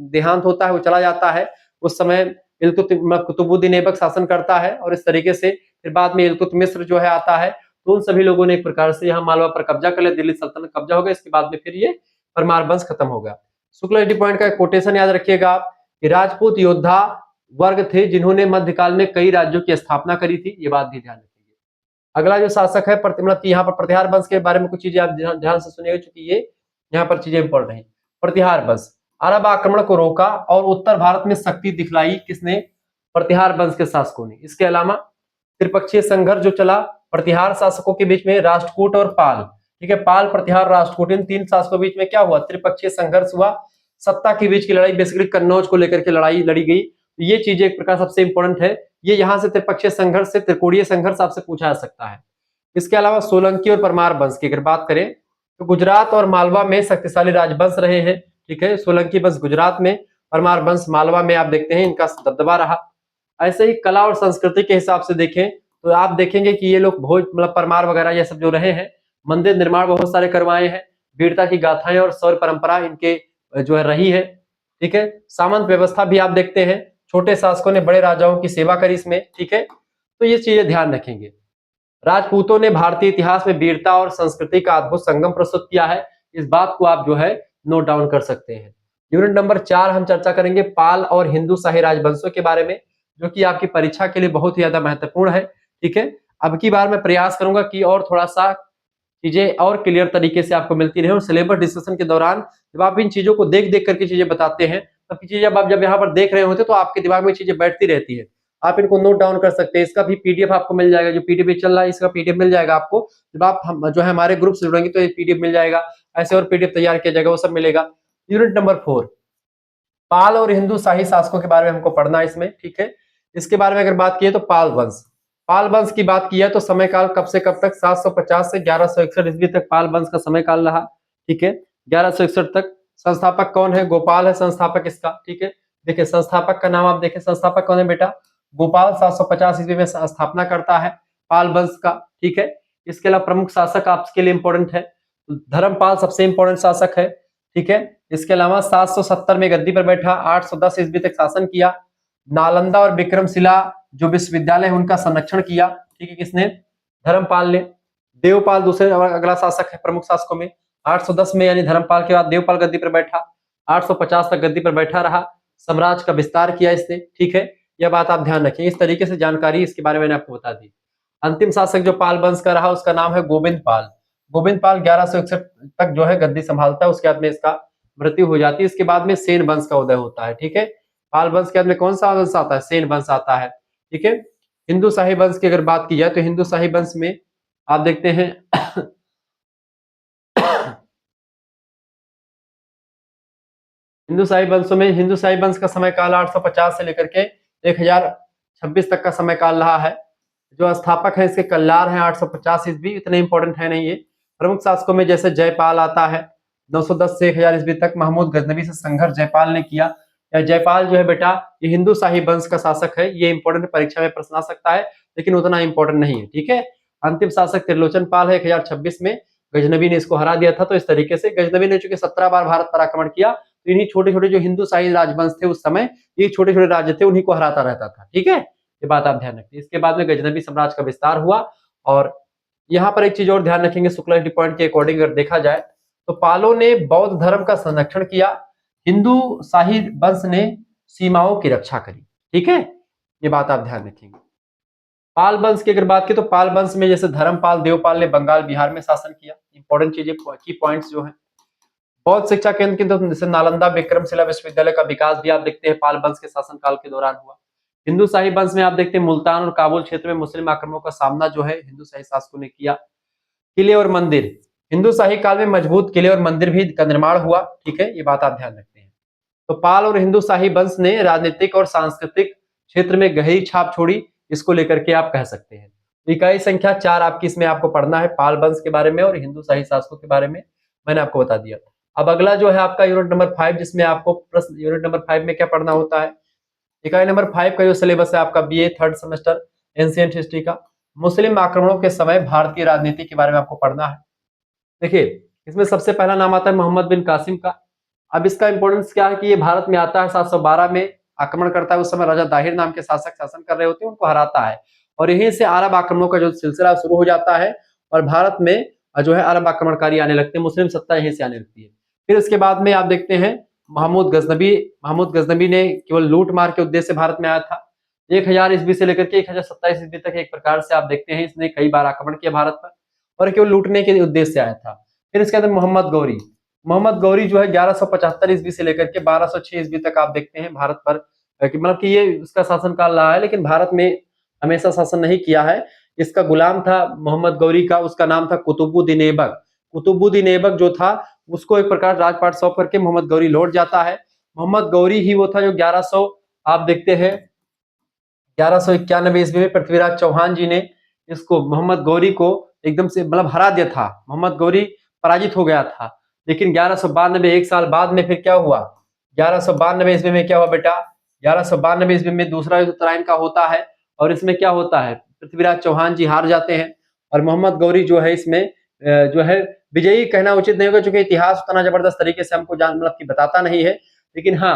S1: देहांत होता है, वो चला जाता है। उस समय कुतुबुद्दीन ऐबक शासन करता है, और इस तरीके से फिर बाद में इल्तुतमिश जो है आता है। तो उन सभी लोगों ने एक प्रकार से यहाँ मालवा पर कब्जा कर लिया, दिल्ली सल्तनत कब्जा हो गया। इसके बाद में फिर ये परमार वंश खत्म हो गया। शुक्ला पॉइंट का कोटेशन याद रखिएगा आप कि राजपूत योद्धा वर्ग थे जिन्होंने मध्यकाल में कई राज्यों की स्थापना करी थी। ये बात भी ध्यान रखिएगा। अगला जो शासक है मतलब यहाँ पर प्रतिहार वंश के बारे में कुछ चीजें आप ध्यान से सुनिएगा, क्योंकि ये यहाँ पर चीजें पढ़ रही। प्रतिहार वंश अरब आक्रमण को रोका और उत्तर भारत में शक्ति दिखलाई किसने? प्रतिहार वंश के शासकों ने। इसके अलावा त्रिपक्षीय संघर्ष जो चला प्रतिहार शासकों के बीच में, राष्ट्रकूट और पाल। ठीक है, पाल, प्रतिहार, राष्ट्रकूट, इन तीन शासकों के बीच में क्या हुआ? त्रिपक्षीय संघर्ष हुआ। सत्ता के बीच की लड़ाई, बेसिकली कन्नौज को लेकर के लड़ाई लड़ी गई। ये चीजें एक प्रकार सबसे इंपॉर्टेंट है। ये यहाँ से त्रिपक्षीय संघर्ष से त्रिकोणीय संघर्ष आपसे पूछा जा सकता है। इसके अलावा सोलंकी और परमार वंश की अगर बात करें, तो गुजरात और मालवा में शक्तिशाली राजवंश रहे हैं। ठीक है, सोलंकी वंश गुजरात में परमार वंश मालवा में आप देखते हैं इनका दबदबा रहा। ऐसे ही कला और संस्कृति के हिसाब से देखें तो आप देखेंगे कि ये लोग बहुत मतलब परमार वगैरह ये सब जो रहे हैं, मंदिर निर्माण बहुत सारे करवाए हैं, वीरता की गाथाएं और शौर्य परंपरा इनके जो है रही है। ठीक है, सामंत व्यवस्था भी आप देखते हैं, छोटे शासकों ने बड़े राजाओं की सेवा करी इसमें। ठीक है, तो ये चीजें ध्यान रखेंगे। राजपूतों ने भारतीय इतिहास में वीरता और संस्कृति का अद्भुत संगम प्रस्तुत किया है, इस बात को आप जो है नोट डाउन कर सकते हैं। यूनिट नंबर 4 हम चर्चा करेंगे पाल और हिंदू शाही राजवंशों के बारे में, जो कि आपकी परीक्षा के लिए बहुत ही ज्यादा महत्वपूर्ण है। ठीक है, अब की बार मैं प्रयास करूंगा कि और थोड़ा सा चीजें और क्लियर तरीके से आपको मिलती रहे, और सिलेबस डिस्कशन के दौरान जब आप इन चीजों को देख देख करके चीजें बताते हैं, तब की चीजें जब यहाँ पर देख रहे होते तो आपके दिमाग में चीजें बैठती रहती है, आप इनको नोट डाउन कर सकते हैं। इसका भी पीडीएफ आपको मिल जाएगा, जो पीडीएफ चल रहा है इसका पीडीएफ मिल जाएगा आपको, जब आप जो है हमारे ग्रुप से जुड़ेंगे तो ये पीडीएफ मिल जाएगा, ऐसे और पीडीएफ तैयार किया जाएगा, वो सब मिलेगा। यूनिट नंबर 4 पाल और हिंदू शाही शासकों के बारे में हमको पढ़ना है इसमें। ठीक है, इसके बारे में अगर बात की तो पाल वंश की बात की है तो समय काल कब से कब तक, 750 से 1161 ईस्वी तक पाल वंश का समय काल रहा। ठीक है, 1161 तक। संस्थापक कौन है, गोपाल है संस्थापक इसका। ठीक है, देखिए संस्थापक का नाम आप देखें, संस्थापक कौन है बेटा, गोपाल 750 ईस्वी में स्थापना करता है पाल वंश का। ठीक है, इसके अलावा प्रमुख शासक आपके लिए इंपॉर्टेंट है, धर्मपाल सबसे इंपॉर्टेंट शासक है। ठीक है, इसके अलावा 770 में गद्दी पर बैठा, 810 ईस्वी तक शासन किया। नालंदा और विक्रमशिला जो विश्वविद्यालय है उनका संरक्षण किया। ठीक है, किसने, धर्मपाल ने। देवपाल दूसरे अगला शासक है प्रमुख शासकों में, 810 में यानी धर्मपाल के बाद देवपाल गद्दी पर बैठा, 850 तक गद्दी पर बैठा रहा, साम्राज्य का विस्तार किया इसने। ठीक है, यह बात आप ध्यान रखें, इस तरीके से जानकारी इसके बारे में मैंने आपको बता दी। अंतिम शासक जो पाल वंश का रहा उसका नाम है गोविंद पाल। गोविंद पाल 1161 तक जो है गद्दी संभालता है, उसके बाद में इसका मृत्यु हो जाती है। इसके बाद में सेन वंश का उदय होता है। ठीक है, पाल वंश के बाद में कौन सा वंश आता है, सेन वंश आता है। ठीक है, हिंदू शाही वंश की अगर बात की जाए तो हिंदू शाही वंश में आप देखते हैं हिंदू शाही वंश का समय काल 850 से लेकर के 1026 तक का समय काल रहा है। जो स्थापक है इसके कल्लार हैं, 850 ईस्वी, इतने इंपॉर्टेंट है नहीं ये। प्रमुख शासकों में जैसे जयपाल आता है 910 से 1000 ईस्वी तक, महमूद गजनवी से संघर्ष जयपाल ने किया। या जयपाल जो है बेटा ये हिंदू शाही वंश का शासक है, ये इंपॉर्टेंट परीक्षा में प्रश्न आ सकता है लेकिन उतना इंपॉर्टेंट नहीं है। ठीक है, अंतिम शासक त्रिलोचन पाल है, 1026 में गजनवी ने इसको हरा दिया था। तो इस तरीके से गजनवी ने चूंकि 17 बार भारत पर आक्रमण किया, तो इन्हीं छोटे छोटे जो हिंदू शाही राजवंश थे उस समय, ये छोटे छोटे राज्य थे, उन्हीं को हराता रहता था। ठीक है, ये बात आप ध्यान रखिए। इसके बाद में गजनवी साम्राज्य का विस्तार हुआ। और यहाँ पर एक चीज और ध्यान रखेंगे, शुक्ला पॉइंट के अकॉर्डिंग अगर देखा जाए तो पालों ने बौद्ध धर्म का संरक्षण किया, हिंदू शाही वंश ने सीमाओं की रक्षा करी। ठीक है, ये बात आप ध्यान रखेंगे। पाल वंश की अगर बात की तो पाल वंश में जैसे धर्मपाल देवपाल ने बंगाल बिहार में शासन किया, इंपॉर्टेंट चीजें की पॉइंट्स जो है। बौद्ध शिक्षा केंद्र की तो जैसे नालंदा विक्रमशिला विश्वविद्यालय का विकास भी आप देखते हैं पाल वंश के शासनकाल के दौरान हुआ। हिंदू शाही वंश में आप देखते हैं मुल्तान और काबुल क्षेत्र में मुस्लिम आक्रमणों का सामना जो है हिंदू शाही शासकों ने किया। किले और मंदिर, हिंदू शाही काल में मजबूत किले और मंदिर भी का निर्माण हुआ। ठीक है, ये बात आप ध्यान रखते हैं। तो पाल और हिंदू शाही वंश ने राजनीतिक और सांस्कृतिक क्षेत्र में गहरी छाप छोड़ी, इसको लेकर के आप कह सकते हैं। इकाई संख्या 4 आपकी इसमें आपको पढ़ना है, पाल वंश के बारे में और हिंदू शाही शासकों के बारे में मैंने आपको बता दिया। अब अगला जो है आपका यूनिट नंबर 5, जिसमें आपको प्रश्न यूनिट नंबर 5 में क्या पढ़ना होता है। इकाई नंबर 5 का जो सिलेबस है आपका BA third semester ancient history का, मुस्लिम आक्रमणों के समय भारतीय राजनीति के बारे में आपको पढ़ना है। देखिए इसमें सबसे पहला नाम आता है मोहम्मद बिन कासिम का। अब इसका इंपॉर्टेंस क्या है कि ये भारत में आता है 712 में, आक्रमण करता है। उस समय राजा दाहिर नाम के शासक शासन कर रहे होते हैं, उनको हराता है और यहीं से अरब आक्रमणों का जो सिलसिला शुरू हो जाता है और भारत में जो है अरब आक्रमणकारी आने लगते हैं, मुस्लिम सत्ता यहीं से आने लगती है। फिर इसके बाद में आप देखते हैं महमूद गजनबी ने केवल लूट मार के उद्देश्य से भारत में आया था। 1000 ईस्वी से लेकर के 1027 ईस्वी तक एक प्रकार से आप देखते हैं इसने कई बार आक्रमण किया भारत पर और केवल लूटने के उद्देश्य से आया था। फिर इसके बाद मोहम्मद गौरी जो है 1175 ईस्वी से लेकर के 1206 ईस्वी तक आप देखते हैं भारत पर, मतलब कि ये उसका शासनकाल रहा है, लेकिन भारत में हमेशा शासन नहीं किया है। इसका गुलाम था मोहम्मद गौरी का, उसका नाम था कुतुबुद्दीन ऐबक। कुतुबुद्दीन ऐबक जो था उसको एक प्रकार राजपाट सौंप करके मोहम्मद गौरी लौट जाता है। मोहम्मद गौरी ही वो था जो 1100 आप देखते हैं 1191 ईस्वी में पृथ्वीराज चौहान जी ने इसको मोहम्मद गौरी को एकदम से मतलब हरा दिया था। मोहम्मद गौरी पराजित हो गया था, लेकिन 1192 एक साल बाद में फिर क्या हुआ, 1192 ईस्वी में क्या हुआ बेटा, 1192 ईस्वी में दूसरा युद्ध उत्तरायण का होता है, और इसमें क्या होता है, पृथ्वीराज चौहान जी हार जाते हैं, और मोहम्मद गौरी जो है इसमें जो है विजयी कहना उचित नहीं होगा, क्योंकि इतिहास उतना जबरदस्त तरीके से हमको जान मतलब कि बताता नहीं है, लेकिन हाँ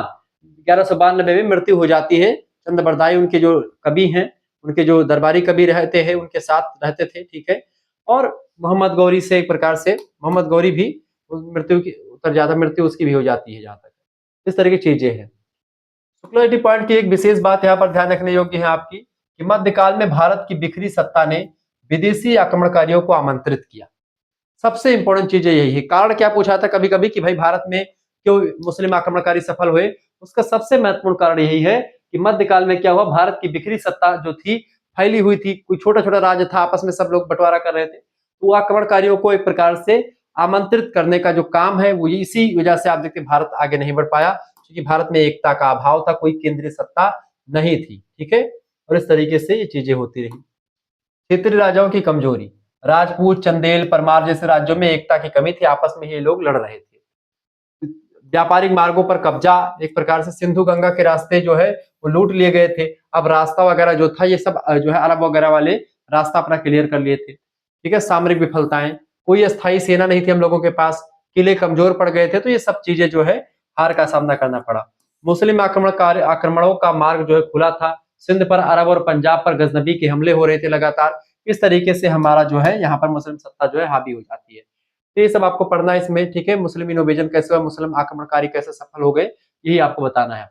S1: 1192 में मृत्यु हो जाती है। चंद्रबरदाई उनके जो कवि हैं, उनके जो दरबारी कवि रहते हैं उनके साथ रहते थे, ठीक है। और मोहम्मद गौरी से एक प्रकार से मोहम्मद गौरी भी मृत्यु की उतर जाता, मृत्यु उसकी भी हो जाती है जहां तक इस तरह की चीजें हैं। सुकुलरिटी पॉइंट की एक विशेष बात यहाँ पर ध्यान रखने योग्य है आपकी, कि मध्यकाल में भारत की बिखरी सत्ता ने विदेशी आक्रमणकारियों को आमंत्रित किया। सबसे इंपॉर्टेंट चीज यही है। कारण क्या पूछा था कभी कभी कि भाई भारत में क्यों मुस्लिम आक्रमणकारी सफल हुए, उसका सबसे महत्वपूर्ण कारण यही है कि मध्यकाल में क्या हुआ, भारत की बिखरी सत्ता जो थी, फैली हुई थी, कोई छोटा छोटा राज्य था, आपस में सब लोग बंटवारा कर रहे थे, तो आक्रमणकारियों को एक प्रकार से आमंत्रित करने का जो काम है वो इसी वजह से आप देखते भारत आगे नहीं बढ़ पाया, क्योंकि भारत में एकता का अभाव था, कोई केंद्रीय सत्ता नहीं थी, ठीक है। और इस तरीके से ये चीजें होती रही। क्षेत्रीय राजाओं की कमजोरी, राजपूत, चंदेल, परमार जैसे राज्यों में एकता की कमी थी, आपस में ये लोग लड़ रहे थे। व्यापारिक मार्गों पर कब्जा, एक प्रकार से सिंधु गंगा के रास्ते जो है वो लूट लिए गए थे, अब रास्ता वगैरह जो था ये सब जो है अरब वगैरह वाले रास्ता अपना क्लियर कर लिए थे, ठीक है। सामरिक विफलताएं, कोई अस्थायी सेना नहीं थी हम लोगों के पास, किले कमजोर पड़ गए थे, तो ये सब चीजें जो है हार का सामना करना पड़ा। मुस्लिम आक्रमणों का मार्ग जो है खुला था, सिंध पर अरब और पंजाब पर गजनबी के हमले हो रहे थे लगातार, इस तरीके से हमारा जो है यहाँ पर मुस्लिम सत्ता जो है हावी हो जाती है। तो ये सब आपको पढ़ना है इसमें, ठीक है। मुस्लिम इनोवेशन कैसे हुआ, मुस्लिम आक्रमणकारी कैसे सफल हो गए, यही आपको बताना है।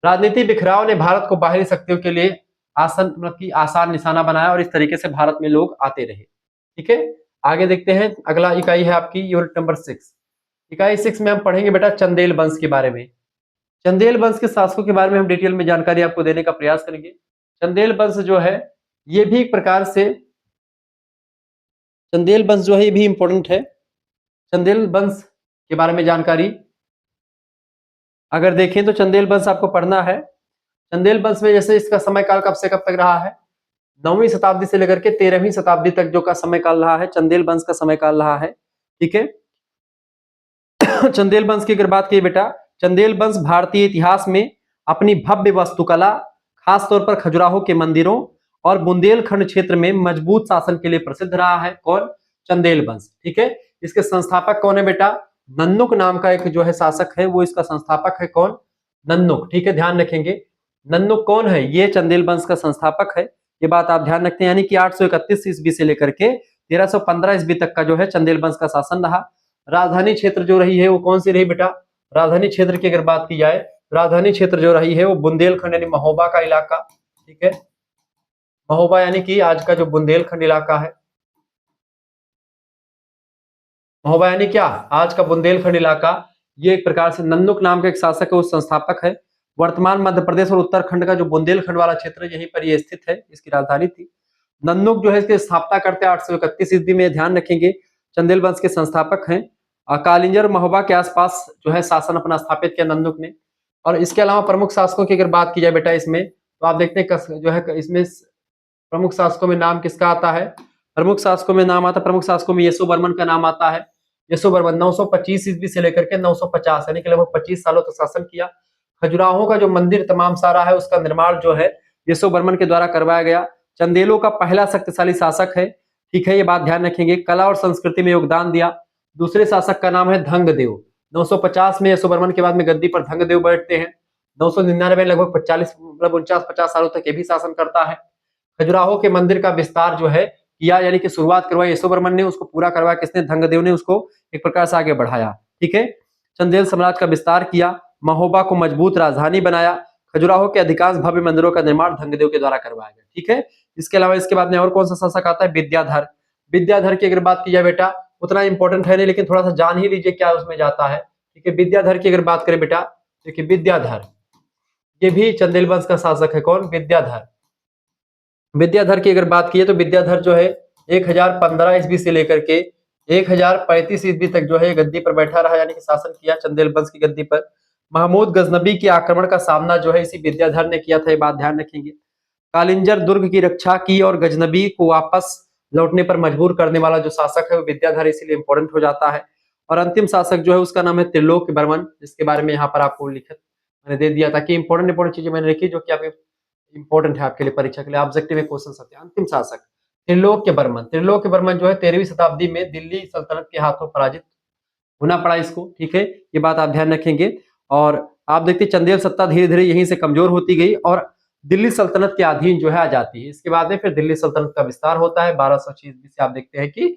S1: राजनीतिक बिखराव ने भारत को बाहरी शक्तियों के लिए आसान निशाना बनाया, और इस तरीके से भारत में लोग आते रहे, ठीक है। आगे देखते हैं, अगला इकाई है आपकी यूनिट नंबर 6। इकाई 6 में हम पढ़ेंगे बेटा चंदेल वंश के बारे में। चंदेल वंश के शासकों के बारे में हम डिटेल में जानकारी आपको देने का प्रयास करेंगे। चंदेल वंश जो है ये भी एक प्रकार से, चंदेल वंश जो है ये भी इंपॉर्टेंट है। चंदेल वंश के बारे में जानकारी अगर देखें तो चंदेल वंश आपको पढ़ना है। चंदेल वंश में जैसे इसका समय काल कब से कब तक रहा है, 9वीं शताब्दी से लेकर के 13वीं शताब्दी तक जो का समय काल रहा है, चंदेल वंश का समय काल रहा है, ठीक है। चंदेल वंश की अगर बात की बेटा, चंदेल वंश भारतीय इतिहास में अपनी भव्य वास्तुकला, खास तौर पर खजुराहो के मंदिरों और बुंदेलखंड क्षेत्र में मजबूत शासन के लिए प्रसिद्ध रहा है। कौन, चंदेल वंश, ठीक है। इसके संस्थापक कौन है बेटा, नन्नुक नाम का एक जो है शासक है, वो इसका संस्थापक है। कौन, नन्नुक, ठीक है, ध्यान रखेंगे। नन्नुक कौन है, ये चंदेल वंश का संस्थापक है, ये बात आप ध्यान रखते हैं। यानी कि 831 ईस्वी से लेकर के 1315 ईस्वी तक का जो है चंदेल वंश का शासन रहा। राजधानी क्षेत्र जो रही है वो कौन सी रही बेटा, राजधानी क्षेत्र की अगर बात की जाए, राजधानी क्षेत्र जो रही है वो बुंदेलखंड यानी महोबा का इलाका, ठीक है। महोबा यानी कि आज का जो बुंदेलखंड इलाका है, महोबा यानी क्या, आज का बुंदेलखंड इलाका, ये एक प्रकार से नन्नुक नाम का एक शासक है, उस संस्थापक है। वर्तमान मध्य प्रदेश और उत्तराखंड का जो बुंदेलखंड वाला क्षेत्र है यहीं पर ये स्थित है, इसकी राजधानी थी। नन्नुक जो है इसकी स्थापना करते 831 ईस्वी में, ध्यान रखेंगे। चंदेल वंश के संस्थापक हैं। कालिंजर महोबा के आसपास जो है शासन अपना स्थापित किया नन्नुक ने। और इसके अलावा प्रमुख शासकों की अगर बात की जाए बेटा इसमें, तो आप देखते हैं जो है इसमें प्रमुख शासकों में नाम किसका आता है, प्रमुख शासकों में नाम आता है, प्रमुख शासकों में यशो बर्मन का नाम आता है। यशो बर्मन 925 ईस्वी से लेकर के 950 यानी कि लगभग 25 सालों तक शासन किया। खजुराहो का जो मंदिर तमाम सारा है उसका निर्माण जो है यशो बर्मन के द्वारा करवाया गया। चंदेलों का पहला शक्तिशाली शासक है, ठीक है, ये बात ध्यान रखेंगे। कला और संस्कृति में योगदान दिया। दूसरे शासक का नाम है धंगदेव। 950 में यशो बर्मन के बाद में गद्दी पर धंगदेव बैठते हैं। 999 लगभग 49 सालों तक ये भी शासन करता है। खजुराहो के मंदिर का विस्तार जो है किया, यानी कि शुरुआत करवाई यशो बर्मन ने, उसको पूरा करवाया किसने, धंगदेव ने उसको एक प्रकार से आगे बढ़ाया, ठीक है। चंदेल साम्राज्य का विस्तार किया, महोबा को मजबूत राजधानी बनाया। खजुराहो के अधिकांश भव्य मंदिरों का निर्माण धंगदेव के द्वारा करवाया गया, ठीक है। इसके अलावा इसके बाद में और कौन सा शासक आता है, विद्याधर। विद्याधर की अगर बात की जाए बेटा, उतना इंपॉर्टेंट है नहीं, लेकिन थोड़ा सा जान ही लीजिए क्या उसमें जाता है, ठीक है। विद्याधर की अगर बात करें बेटा, देखिए विद्याधर ये भी चंदेल वंश का शासक है। कौन, विद्याधर। विद्याधर की अगर बात की तो विद्याधर जो है 1015 ईस्वी से लेकर के 1035 ईस्वी तक जो है गद्दी पर बैठा रहा, यानी कि शासन किया चंदेल वंश की गद्दी पर। महमूद गजनबी के आक्रमण का सामना जो है इसी विद्याधर ने किया था, ये बात ध्यान रखेंगे। कालिंजर दुर्ग की रक्षा की और गजनबी को वापस लौटने पर मजबूर करने वाला जो शासक है वो विद्याधर, इसीलिए इंपॉर्टेंट हो जाता है। और अंतिम शासक जो है उसका नाम है त्रिलोक वर्मन, जिसके बारे में यहाँ पर आपको लिखित मैंने दे दिया था कि इंपॉर्टेंट चीजें मैंने लिखी जो कि आपके इंपॉर्टेंट है आपके लिए परीक्षा के लिए ऑब्जेक्टिव में क्वेश्चन आते हैं। अंतिम शासक त्रिलोक वर्मन जो है 13वीं शताब्दी में दिल्ली सल्तनत के हाथों पराजित होना पड़ा इसको, ठीक है, ये बात आप ध्यान रखेंगे। और आप देखते हैं चंदेल सत्ता धीरे धीरे यहीं से कमजोर होती गई और दिल्ली सल्तनत के अधीन जो है आ जाती है। इसके बाद में फिर दिल्ली सल्तनत का विस्तार होता है 1200 ईस्वी से। आप देखते हैं कि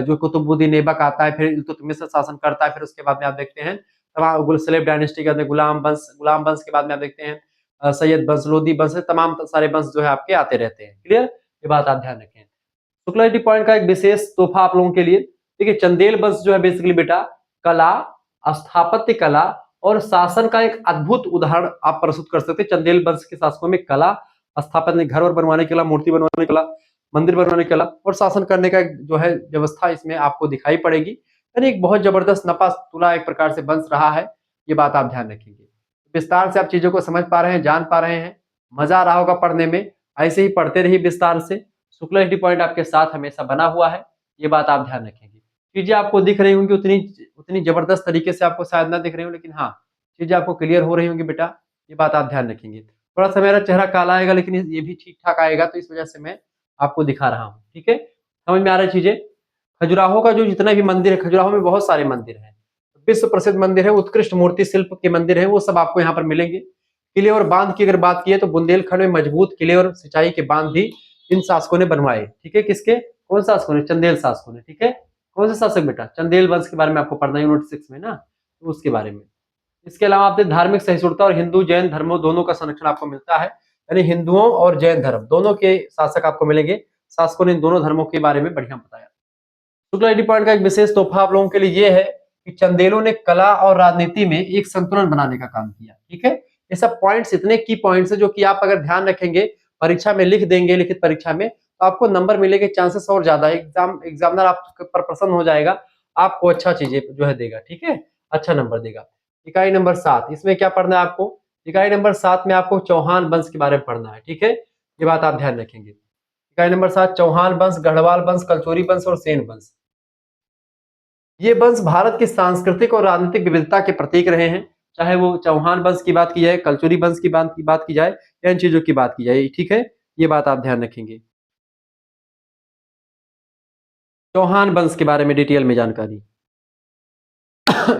S1: जो कुतुबुद्दीन ऐबक आता है, फिर इल्तुतमिश शासन करता है, फिर उसके बाद में आप देखते हैं तमाम सलेब डायनेस्टी के बाद में गुलाम वंश के बाद में आप देखते हैं सैयद वंश, लोधी वंश, तमाम सारे वंश जो है आपके आते रहते हैं। क्लियर, ये बात आप ध्यान रखें। शुक्लारिटी पॉइंट का एक विशेष तोहफा आप लोगों के लिए, देखिए चंदेल वंश जो है बेसिकली बेटा कला, स्थापत्य कला और शासन का एक अद्भुत उदाहरण आप प्रस्तुत कर सकते हैं। चंदेल वंश के शासकों में कला, स्थापत्य, घर और बनवाने की कला, मूर्ति बनवाने की कला, मंदिर बनवाने की कला और शासन करने का जो है व्यवस्था इसमें आपको दिखाई पड़ेगी। यानी एक बहुत जबरदस्त नपा तुला एक प्रकार से वंश रहा है, ये बात आप ध्यान रखेंगे। विस्तार से आप चीजों को समझ पा रहे हैं, जान पा रहे हैं, मजा आ रहा होगा पढ़ने में, ऐसे ही पढ़ते रहिए विस्तार से। शुक्लारिटी पॉइंट आपके साथ हमेशा बना हुआ है, ये बात आप ध्यान रखेंगे। चीजें आपको दिख रही होंगी उतनी उतनी जबरदस्त तरीके से आपको शायद ना दिख रही हो, लेकिन हाँ चीजें आपको क्लियर हो रही होंगी बेटा, ये बात आप ध्यान रखेंगे। थोड़ा सा मेरा चेहरा काला आएगा लेकिन ये भी ठीक ठाक आएगा, तो इस वजह से मैं आपको दिखा रहा हूँ, ठीक है, समझ में आ रही चीजें। खजुराहो का जो जितना भी मंदिर है, खजुराहो में बहुत सारे मंदिर हैं, विश्व प्रसिद्ध मंदिर है, उत्कृष्ट मूर्ति शिल्प के मंदिर है, वो सब आपको यहाँ पर मिलेंगे। किले और बांध की अगर बात की तो बुंदेलखंड में मजबूत किले और सिंचाई के बांध भी इन शासकों ने बनवाए, ठीक है, किसके, कौन शासकों ने, चंदेल शासकों ने, ठीक है। कौन से शासक बेटा, चंदेल वंश के बारे में आपको पढ़ना है यूनिट 6 में ना, तो उसके बारे में। इसके अलावा आपने धार्मिक सहिष्णुता और हिंदू जैन धर्मों दोनों का संरक्षण आपको मिलता है, यानी हिंदुओं और जैन धर्म दोनों के शासक आपको मिलेंगे। शासकों ने इन दोनों धर्मों के बारे में बढ़िया बताया। शुक्लारिटी पॉइंट का एक विशेष तोहफा आप लोगों के लिए ये है कि चंदेलों ने कला और राजनीति में एक संतुलन बनाने का काम किया, ठीक है। ये सब पॉइंट्स इतने की पॉइंट्स है जो कि आप अगर ध्यान रखेंगे, परीक्षा में लिख देंगे, लिखित परीक्षा में, तो आपको नंबर मिलने के चांसेस और ज्यादा है। एग्जामिनर आप पर प्रसन्न हो जाएगा, आपको अच्छा चीजें जो है देगा, ठीक है, अच्छा नंबर देगा। इकाई नंबर 7, इसमें क्या पढ़ना है आपको, इकाई नंबर 7 में आपको चौहान वंश के बारे में पढ़ना है, ठीक है, ये बात आप ध्यान रखेंगे। इकाई नंबर 7 चौहान वंश, गढ़वाल वंश, कलचोरी वंश और सेन वंश। ये वंश भारत की सांस्कृतिक और राजनीतिक विविधता के प्रतीक रहे हैं, चाहे वो चौहान वंश की बात की जाए, कलचुरी वंश की बात की जाए या इन चीजों की बात की जाए, ठीक है, ये बात आप ध्यान रखेंगे। चौहान वंश के बारे में डिटेल में जानकारी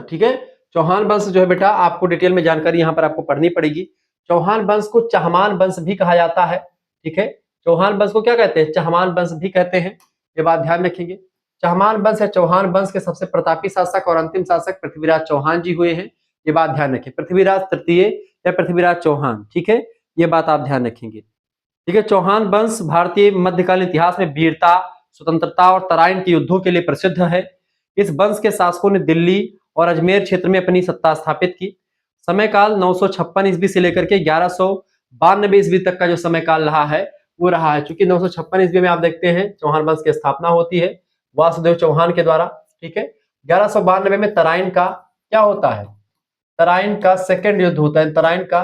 S1: ठीक है, चौहान वंश जो है बेटा आपको डिटेल में जानकारी यहाँ पर आपको पढ़नी पड़ेगी। चौहान वंश को चहमान वंश भी कहा जाता है, ठीक है, चौहान वंश को क्या कहते हैं, चहमान वंश भी कहते हैं, ये बात ध्यान रखेंगे। चहमान वंश या चौहान वंश के सबसे प्रतापी शासक और अंतिम शासक पृथ्वीराज चौहान जी हुए हैं, ये बात ध्यान रखें, पृथ्वीराज तृतीय या पृथ्वीराज चौहान, ठीक है, ये बात आप ध्यान रखेंगे, ठीक है। चौहान वंश भारतीय मध्यकालीन इतिहास में वीरता, स्वतंत्रता और तराइन के युद्धों के लिए प्रसिद्ध है। इस वंश के शासकों ने दिल्ली और अजमेर क्षेत्र में अपनी सत्ता स्थापित की। समय काल 956 ईस्वी से लेकर के 1192 ईस्वी तक का जो समय काल रहा है वो रहा है, क्योंकि 956 ईस्वी में आप देखते हैं चौहान वंश की स्थापना होती है वासुदेव चौहान के द्वारा, ठीक है। 1192 में तराइन का क्या होता है, तराइन का सेकंड युद्ध होता है, तराइन का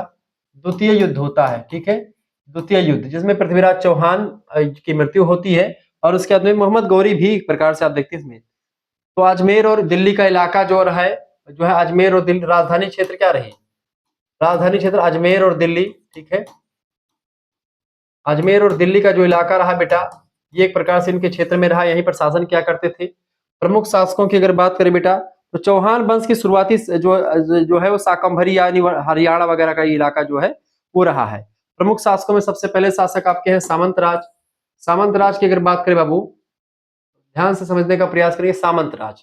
S1: द्वितीय युद्ध होता है, ठीक है, द्वितीय युद्ध, जिसमें पृथ्वीराज चौहान की मृत्यु होती है और उसके बाद में मोहम्मद गौरी भी एक प्रकार से आप देखते हैं इसमें। तो अजमेर और दिल्ली का इलाका जो रहा है, जो है अजमेर और दिल्ली, राजधानी क्षेत्र क्या रही, राजधानी क्षेत्र अजमेर और दिल्ली, ठीक है, अजमेर और दिल्ली का जो इलाका रहा बेटा, ये एक प्रकार से इनके क्षेत्र में रहा, यहीं पर शासन किया करते थे। प्रमुख शासकों की अगर बात करें बेटा, तो चौहान वंश की शुरुआती जो है वो शाकंभरी यानी हरियाणा वगैरह का इलाका जो है वो रहा है। प्रमुख शासकों में सबसे पहले शासक आपके हैं सामंतराज। सामंतराज की अगर बात करें बाबू, ध्यान से समझने का प्रयास करिए, सामंतराज,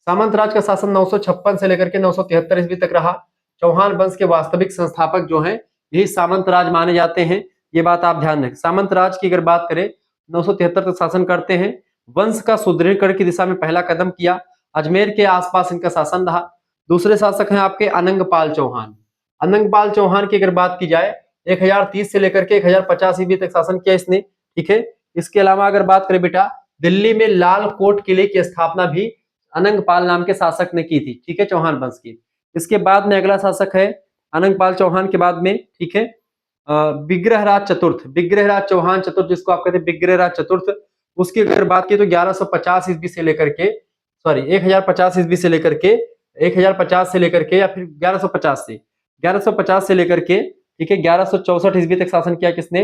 S1: सामंतराज का शासन 956 से लेकर के 973 ईस्वी तक रहा। चौहान वंश के वास्तविक संस्थापक जो हैं यही सामंतराज माने जाते हैं, ये बात आप ध्यान रखें। सामंतराज की अगर बात करें 973 तक शासन करते हैं, वंश का सुदृढ़ीकरण की दिशा में पहला कदम किया, अजमेर के आसपास इनका शासन रहा। दूसरे शासक हैं आपके अनंगपाल चौहान। अनंगपाल चौहान की अगर बात की जाए 1030 से लेकर के 1050 ईस्वी तक शासन किया इसने, ठीक है। इसके अलावा अगर बात करें बेटा, दिल्ली में लाल कोट किले की स्थापना भी अनंगपाल नाम के शासक ने की थी, ठीक है, चौहान वंश की। इसके बाद में अगला शासक है अनंगपाल चौहान के बाद में, ठीक है, विग्रहराज चतुर्थ, विग्रहराज चौहान चतुर्थ जिसको आप कहते हैं विग्रहराज चतुर्थ, उसकी अगर बात की तो 1150 ईस्वी से लेकर के सॉरी 1050 ईस्वी से लेकर के 1050 से लेकर के या फिर 1150 से लेकर के, ठीक है, 1164 ईस्वी तक शासन किया किसने?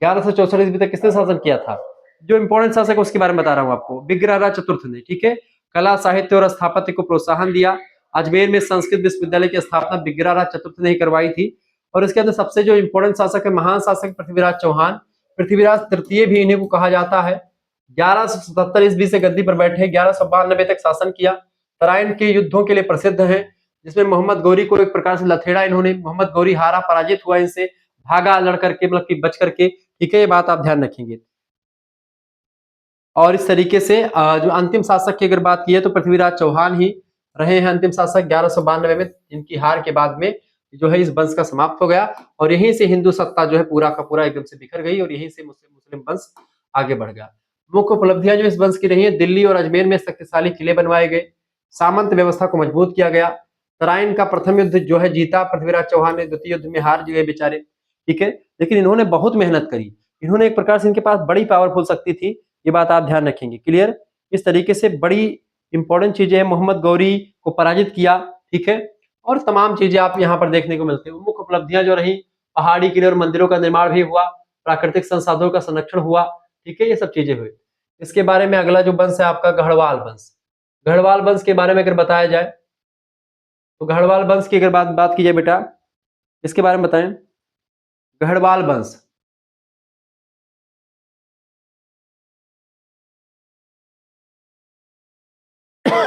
S1: 1164 ईस्वी तक किसने शासन किया था? जो इंपॉर्टेंट शासक उसके बारे में बता रहा हूं आपको, विग्रहराज चतुर्थ ने, ठीक है। कला साहित्य और स्थापत्य को प्रोत्साहन दिया। अजमेर में संस्कृत विश्वविद्यालय की स्थापना विग्रहराज चतुर्थ ने ही करवाई थी। और इसके अंदर सबसे जो इंपॉर्टेंट शासक है, महान शासक पृथ्वीराज चौहान, पृथ्वीराज तृतीय भी इन्हीं को कहा जाता है। 1177 ईस्वी से गद्दी पर बैठे, 1192 तक शासन किया। तराइन के युद्धों के लिए प्रसिद्ध है, जिसमें मोहम्मद गौरी को एक प्रकार से लथेड़ा इन्होंने, मोहम्मद गौरी हारा, पराजित हुआ इनसे, भागा लड़ करके, मतलब कि बच करके, ठीक है, ये बात आप ध्यान रखेंगे। और इस तरीके से जो अंतिम शासक की अगर बात की है तो पृथ्वीराज चौहान ही रहे हैं अंतिम शासक 1192 में, जिनकी हार के बाद में जो है इस वंश का समाप्त हो गया और यहीं से हिंदू सत्ता जो है पूरा का पूरा एकदम से बिखर गई और यहीं से मुस्लिम वंश आगे बढ़ गया। मुख्य उपलब्धियां जो इस वंश की रही है, दिल्ली और अजमेर में शक्तिशाली किले बनवाए गए, सामंत व्यवस्था को मजबूत किया गया, तराइन का प्रथम युद्ध जो है जीता पृथ्वीराज चौहान ने, द्वितीय युद्ध में हार गए बेचारे, ठीक है, लेकिन इन्होंने बहुत मेहनत करी। इन्होंने एक प्रकार से, इनके पास बड़ी पावरफुल शक्ति थी, ये बात आप ध्यान रखेंगे। क्लियर? इस तरीके से बड़ी इंपॉर्टेंट चीजें हैं, मोहम्मद गौरी को पराजित किया, ठीक है, और तमाम चीजें आप यहाँ पर देखने को मिलती है। मुख्य उपलब्धियां जो रही, पहाड़ी किले और मंदिरों का निर्माण भी हुआ, प्राकृतिक संसाधनों का संरक्षण हुआ, ठीक है, ये सब चीजें हुई। इसके बारे में अगला जो वंश है आपका गढ़वाल वंश। गढ़वाल वंश के बारे में अगर बताया जाए तो गढ़वाल वंश की अगर बात की जाए बेटा, इसके बारे में बताएं। गढ़वाल वंश,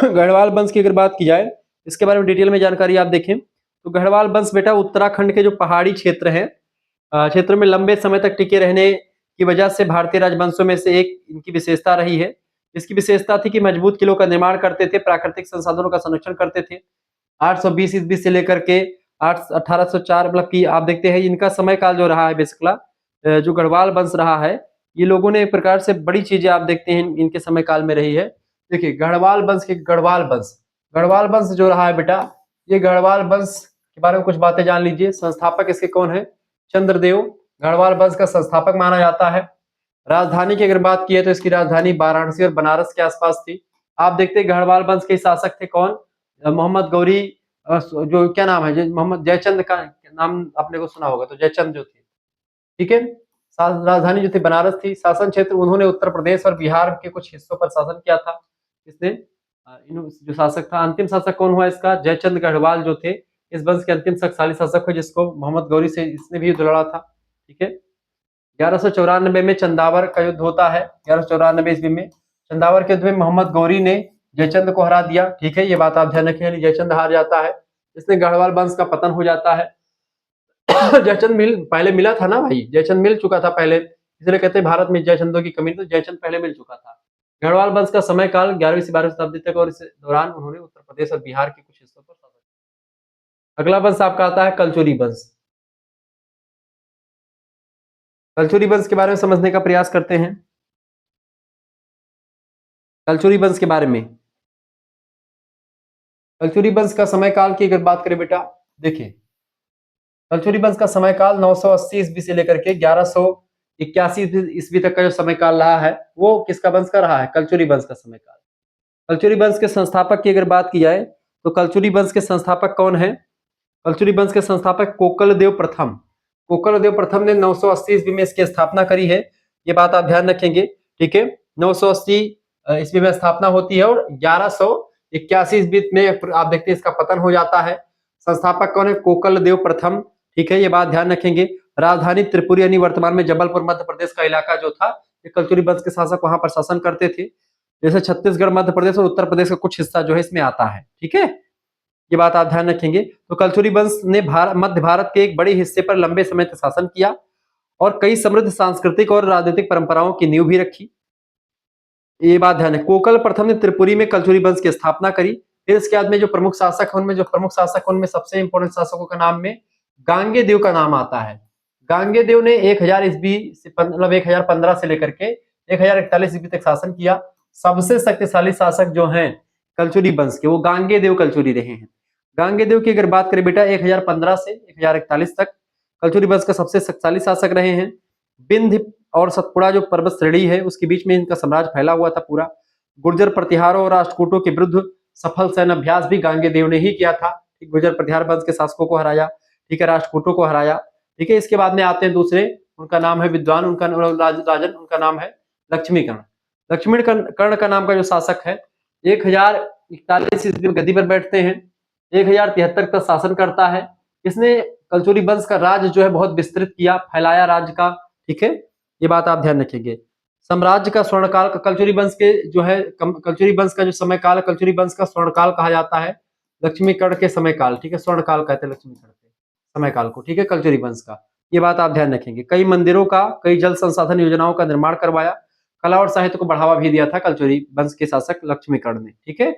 S1: गढ़वाल वंश की अगर बात की जाए, इसके बारे में डिटेल में जानकारी आप देखें तो गढ़वाल वंश बेटा उत्तराखंड के जो पहाड़ी क्षेत्र है, क्षेत्र में लंबे समय तक टिके रहने की वजह से भारतीय राजवंशों में से एक इनकी विशेषता रही है। इसकी विशेषता थी कि मजबूत किलों का निर्माण करते थे, प्राकृतिक संसाधनों का संरक्षण करते थे। 820 ईस्वी से लेकर के 1804, मतलब कि आप देखते हैं इनका समय काल जो रहा है बेसिकला, जो गढ़वाल वंश रहा है, ये लोगों ने एक प्रकार से बड़ी चीजें आप देखते हैं इनके समय काल में रही है। देखिए गढ़वाल वंश के गढ़वाल वंश जो रहा है बेटा, ये गढ़वाल वंश के बारे में कुछ बातें जान लीजिए। संस्थापक इसके कौन है? चंद्रदेव गढ़वाल वंश का संस्थापक माना जाता है। राजधानी की अगर बात की है तो इसकी राजधानी वाराणसी और बनारस के आसपास थी। आप देखते हैं गढ़वाल वंश के शासक थे कौन? मोहम्मद गौरी, जो क्या नाम है, मोहम्मद जयचंद का नाम आपने को सुना होगा, तो जयचंद जो थे, ठीक है। राजधानी जो थी बनारस थी। शासन क्षेत्र उन्होंने उत्तर प्रदेश और बिहार के कुछ हिस्सों पर शासन किया था। इसने जो शासक था, अंतिम शासक कौन हुआ इसका? जयचंद गढ़वाल जो थे इस वंश के अंतिम शक्तिशाली शासक हुए, जिसको मोहम्मद गौरी से इसने भी युद्ध लड़ा था, ठीक है। 1194 में चंदावर का युद्ध होता है। 1194 ईस्वी में चंदावर के युद्ध में मोहम्मद गौरी ने जयचंद को हरा दिया, ठीक है, ये बात आप ध्यान रखें। जयचंद हार जाता है, इसने गढ़वाल वंश का पतन हो जाता है। जयचंद मिल पहले मिला था ना भाई, जयचंद मिल चुका था पहले, इसलिए कहते हैं भारत में जयचंदों की कमी, तो जयचंद पहले मिल चुका था। गढ़वाल वंश का समय काल 11वीं से 12वीं शताब्दी तक, और इस दौरान उन्होंने उत्तर प्रदेश और बिहार के कुछ हिस्सों पर शासन किया। अगला वंश आपका आता है कलचुरी वंश। कलचुरी वंश के बारे में समझने का प्रयास करते हैं। कलचुरी वंश के बारे में, कलचुरी वंश का समय काल की अगर बात करें बेटा, देखिए कलचुरी वंश का समय काल 980 ईस्वी से लेकर के 1181 ईस्वी तक का जो समय काल रहा है, वो किसका वंश का रहा है? कलचुरी वंश का समय काल। कलचुरी वंश के संस्थापक की अगर बात की जाए तो कलचुरी वंश के संस्थापक कौन है? कलचुरी वंश के संस्थापक कोकलदेव प्रथम। कोकलदेव प्रथम ने 980 ईस्वी में इसकी स्थापना करी है, ये बात आप ध्यान रखेंगे, ठीक है। 980 ईस्वी में स्थापना होती है और 1181 ईस्वी में आप देखते हैं इसका पतन हो जाता है। संस्थापक कौन है? कोकलदेव प्रथम, ठीक है, ये बात ध्यान रखेंगे। राजधानी त्रिपुरी यानी वर्तमान में जबलपुर मध्य प्रदेश का इलाका जो था, ये कलचुरी वंश के शासक वहां पर शासन करते थे। जैसे छत्तीसगढ़, मध्य प्रदेश और उत्तर प्रदेश का कुछ हिस्सा जो है इसमें आता है, ठीक है, ये बात आप ध्यान रखेंगे। तो कलचुरी वंश ने मध्य भारत के एक बड़े हिस्से पर लंबे समय तक शासन किया और कई समृद्ध सांस्कृतिक और राजनीतिक परंपराओं की नींव भी रखी, ये बात ध्यान है। कोकल प्रथम ने त्रिपुरी में कलचुरी वंश की स्थापना करी। फिर इसके बाद में जो प्रमुख शासक उनमें सबसे इंपॉर्टेंट शासकों का नाम में गांगेय का नाम आता है। गांगेय ने 1000 ईस्वी से मतलब 1015 से लेकर के 1041 ईस्वी तक शासन किया। सबसे शक्तिशाली शासक जो हैं कलचुरी वंश के, वो गांगेय कलचुरी रहे हैं। गांगेय की अगर बात करें बेटा 1015 से 1041 तक कलचुरी वंश का सबसे शक्तिशाली शासक रहे हैं। विंध्य और सतपुड़ा जो पर्वत श्रेणी है उसके बीच में इनका साम्राज्य फैला हुआ था पूरा। गुर्जर प्रतिहारों और राष्ट्रकूटों के विरुद्ध सफल सैन्य अभ्यास भी गांगेय ने ही किया था। गुर्जर प्रतिहार वंश के शासकों को हराया, ठीक है, राष्ट्रकूटों को हराया, ठीक है। इसके बाद में आते हैं दूसरे, उनका नाम है विद्वान, उनका राजन, उनका नाम है लक्ष्मीकर्ण। लक्ष्मीकर्ण का नाम का जो शासक है 1041 ईस्वी में गद्दी पर बैठते हैं, 1073 तक शासन करता है। इसने कलचुरी वंश का राज जो है बहुत विस्तृत किया, फैलाया राज्य का, ठीक है, ये बात आप ध्यान रखेंगे। साम्राज्य का स्वर्णकाल का कलचुरी वंश के जो है, कलचुरी वंश का जो समय काल है, कलचुरी वंश का स्वर्णकाल कहा जाता है लक्ष्मीकर्ण के समय काल, ठीक है, स्वर्णकाल कहते हैं लक्ष्मीकर्ण के समय काल को, ठीक है, कलचुरी वंश का, ये बात आप ध्यान रखेंगे। कई मंदिरों का, कई जल संसाधन योजनाओं का निर्माण करवाया, कला और साहित्य को बढ़ावा भी दिया था कलचुरी वंश के शासक लक्ष्मीकर्ण ने, ठीक है।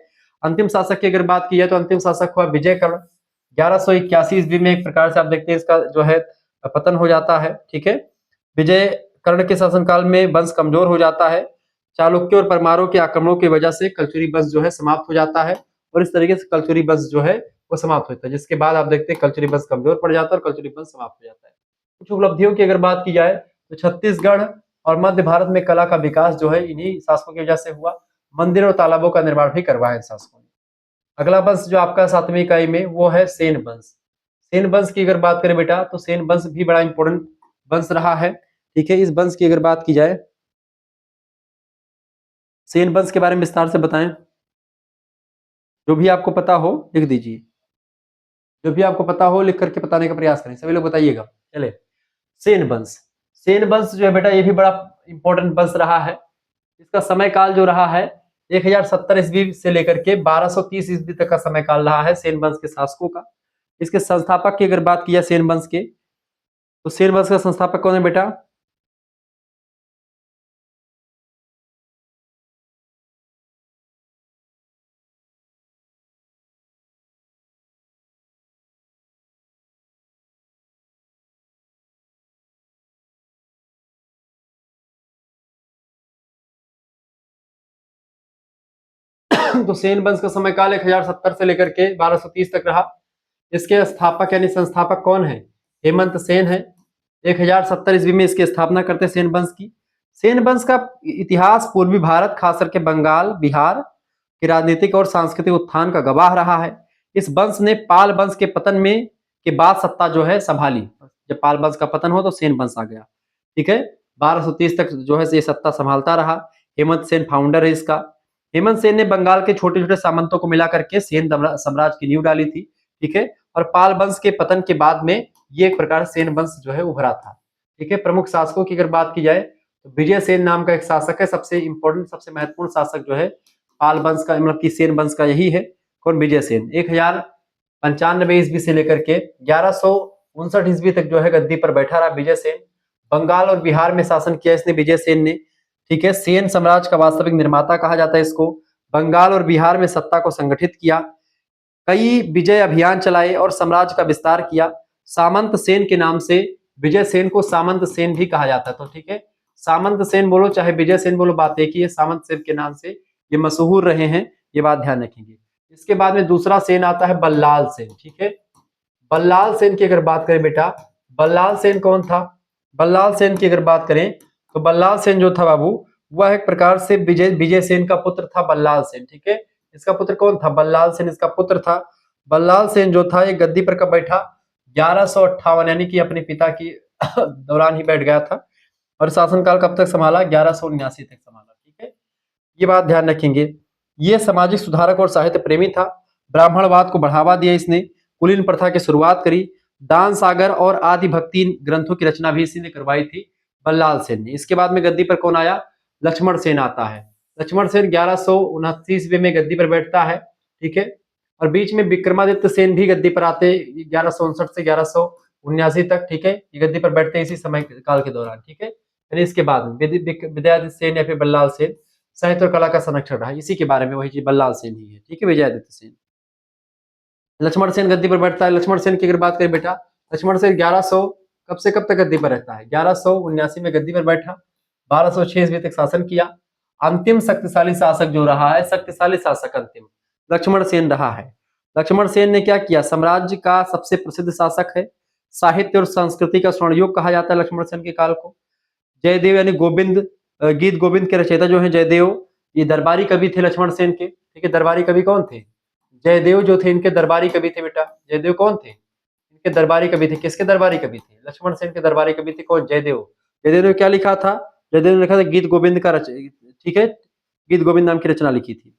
S1: अंतिम शासक की अगर बात की जाए तो अंतिम शासक हुआ विजयकर्ण। 1181 ईस्वी में एक प्रकार से आप देखते हैं इसका जो है पतन हो जाता है, ठीक है। विजय कर्ण के शासनकाल में वंश कमजोर हो जाता है, चालुक्य और परमारों के आक्रमणों की वजह से कलचुरी वंश जो है समाप्त हो जाता है, और इस तरीके से कलचुरी वंश जो है वो समाप्त होता है, जिसके बाद आप देखते हैं कलचुरी वंश कमजोर पड़ जाता है और कलचुरी वंश समाप्त हो जाता है। कुछ उपलब्धियों की अगर बात की जाए तो छत्तीसगढ़ और मध्य भारत में कला का विकास जो है इन्हीं शासकों की वजह से हुआ। मंदिर और तालाबों का निर्माण भी करवाया इन शासकों ने। अगला वंश जो आपका 7वीं इकाई में वो है सेन वंश। सेन वंश की अगर बात करें बेटा तो सेन वंश भी बड़ा इंपॉर्टेंट वंश रहा है, ठीक है। इस वंश की अगर बात की जाए, सेन वंश के बारे में विस्तार से बताएं, जो भी आपको पता हो लिख दीजिए, जो भी आपको पता हो लिख करके बताने का प्रयास करें, सभी लोग बताइएगा। चले, सेन वंश, सेन वंश जो है बेटा ये भी बड़ा इंपॉर्टेंट वंश रहा है। इसका समय काल जो रहा है 1070 ईस्वी से लेकर के 1230 ईस्वी तक का समय काल रहा है सेन वंश के शासकों का। इसके संस्थापक की अगर बात की जाए सेन वंश के, तो सेन वंश का संस्थापक कौन है बेटा? तो सेन वंश का समय काल 1070 से लेकर के 1230 तक रहा। इसके स्थापक यानी संस्थापक कौन है? हेमंत सेन है। 1070 ईस्वी में इसकी स्थापना करते सेन वंश की। सेन वंश का इतिहास पूर्वी भारत खास करके बंगाल, बिहार के राजनीतिक और सांस्कृतिक उत्थान का गवाह रहा है। इस वंश ने पाल वंश के पतन में के बाद सत्ता जो है संभाली। जब पाल वंश का पतन हो तो सेन वंश आ गया, ठीक है। 1230 तक जो है ये सत्ता संभालता रहा। हेमंत सेन फाउंडर है इसका। हेमंत सेन ने बंगाल के छोटे छोटे सामंतों को मिला करके सेन साम्राज्य की नींव डाली थी, ठीक है। और पाल वंश के पतन के बाद में ये एक प्रकार सेन वंश जो है उभरा था, ठीक है। प्रमुख शासकों की अगर बात की जाए तो विजय सेन नाम का एक शासक है, सबसे इंपॉर्टेंट सबसे महत्वपूर्ण शासक जो है पाल वंश का मतलब कि सेन वंश का यही है। कौन? विजय सेन। 1095 ईस्वी से लेकर के 1159 ईस्वी तक जो है गद्दी पर बैठा रहा विजय सेन। बंगाल और बिहार में शासन किया इसने विजय सेन ने, ठीक है। सेन साम्राज्य का वास्तविक निर्माता कहा जाता है इसको। बंगाल और बिहार में सत्ता को संगठित किया, कई विजय अभियान चलाए और साम्राज्य का विस्तार किया। सामंत सेन के नाम से विजय सेन को सामंत सेन भी कहा जाता है, तो ठीक है, सामंत सेन बोलो चाहे विजय सेन बोलो, बात एक ही है। सामंत सेन के नाम से ये मशहूर रहे हैं, ये बात ध्यान रखेंगे। इसके बाद में दूसरा सेन आता है बल्लाल सेन, ठीक है। बल्लाल सेन की अगर बात करें बेटा, बल्लाल सेन कौन था? बल्लाल सेन की अगर बात करें तो बल्लाल सेन जो था बाबू वह एक प्रकार से विजय सेन का पुत्र था बल्लाल सेन, ठीक है। इसका पुत्र कौन था? बल्लाल सेन इसका पुत्र था। बल्लाल सेन जो था ये गद्दी पर कब बैठा? 1158 यानी कि अपने पिता की दौरान ही बैठ गया था। और शासनकाल कब तक संभाला? 1179 तक संभाला, ठीक है। ये बात ध्यान रखेंगे। ये सामाजिक सुधारक और साहित्य प्रेमी था। ब्राह्मणवाद को बढ़ावा दिया इसने, कुलीन प्रथा की शुरुआत करी, दान सागर और आदि भक्ति ग्रंथों की रचना भी इसी ने करवाई थी बल्लाल सेन ने। इसके बाद में गद्दी पर कौन आया? लक्ष्मण सेन आता है। लक्ष्मण सेन 1129 ईस्वी में गद्दी पर बैठता है, ठीक है। और बीच में विक्रमादित्य सेन भी गद्दी पर आते 1159 से 1179 तक, ठीक है। ये गद्दी पर बैठते इसी समय काल के दौरान, ठीक है। यानी इसके बाद विजयादित्य सेन या फिर बल्लाल सेन साहित्य और कला का संरक्षण रहा, इसी के बारे में वही चीज बल्लाल सेन ही है, ठीक है, विजयादित्य सेन। लक्ष्मण सेन गद्दी पर बैठता है। लक्ष्मण सेन की अगर बात करें बेटा, लक्ष्मण सेन 1100 कब से कब तक गद्दी पर रहता है? 1179 में गद्दी पर बैठा, 1206 ईस्वी तक शासन किया। अंतिम शक्तिशाली शासक जो रहा है, शक्तिशाली शासक अंतिम लक्ष्मण सेन रहा है। लक्ष्मण सेन ने क्या किया? साम्राज्य का सबसे प्रसिद्ध शासक है। साहित्य और संस्कृति का स्वर्ण युग कहा जाता है लक्ष्मण सेन के काल को। जयदेव यानी गोविंद, गीत गोविंद के रचयिता जो है जयदेव, ये दरबारी कवि थे लक्ष्मण सेन के, ठीक है। दरबारी कवि कौन थे? जयदेव जो थे इनके दरबारी कवि थे बेटा। जयदेव कौन थे? इनके दरबारी कवि थे। किसके दरबारी कवि थे? लक्ष्मण सेन के दरबारी कवि थे कौन? जयदेव। जयदेव ने क्या लिखा था? जयदेव ने लिखा था गीत गोविंद का ठीक है, गीत गोविंद नाम की रचना लिखी थी।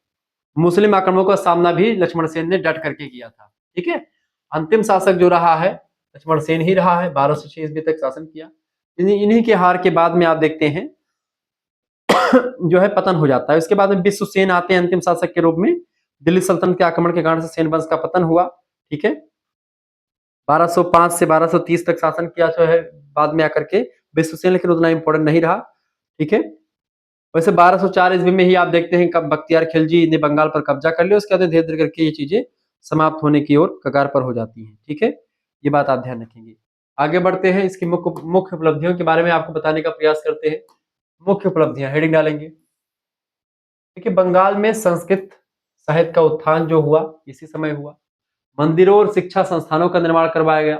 S1: मुस्लिम आक्रमणों का सामना भी लक्ष्मण सेन ने डट करके किया था, ठीक है। अंतिम शासक जो रहा है लक्ष्मण सेन ही रहा है, 1206 ईस्वी तक शासन किया। इन्हीं के हार के बाद में आप देखते हैं जो है पतन हो जाता है। उसके बाद में विश्वसेन आते हैं अंतिम शासक के रूप में। दिल्ली सल्तनत के आक्रमण के कारण से सेन वंश का पतन हुआ, ठीक है। 1205 से 1230 तक शासन किया जो है बाद में आकर के विश्वसेन, लेकिन उतना इंपॉर्टेंट नहीं रहा, ठीक है। वैसे 1204 ईस्वी में ही आप देखते हैं कब बख्तियार खिलजी ने बंगाल पर कब्जा कर लिया। उसके बाद धीरे धीरे करके ये चीजें समाप्त होने की ओर कगार पर हो जाती हैं, ठीक है। ये बात आप ध्यान रखेंगे। आगे बढ़ते हैं, इसकी मुख्य मुख्य उपलब्धियों के बारे में आपको बताने का प्रयास करते हैं। मुख्य उपलब्धियां हेडिंग डालेंगे। देखिए, बंगाल में संस्कृत साहित्य का उत्थान जो हुआ इसी समय हुआ। मंदिरों और शिक्षा संस्थानों का निर्माण करवाया गया,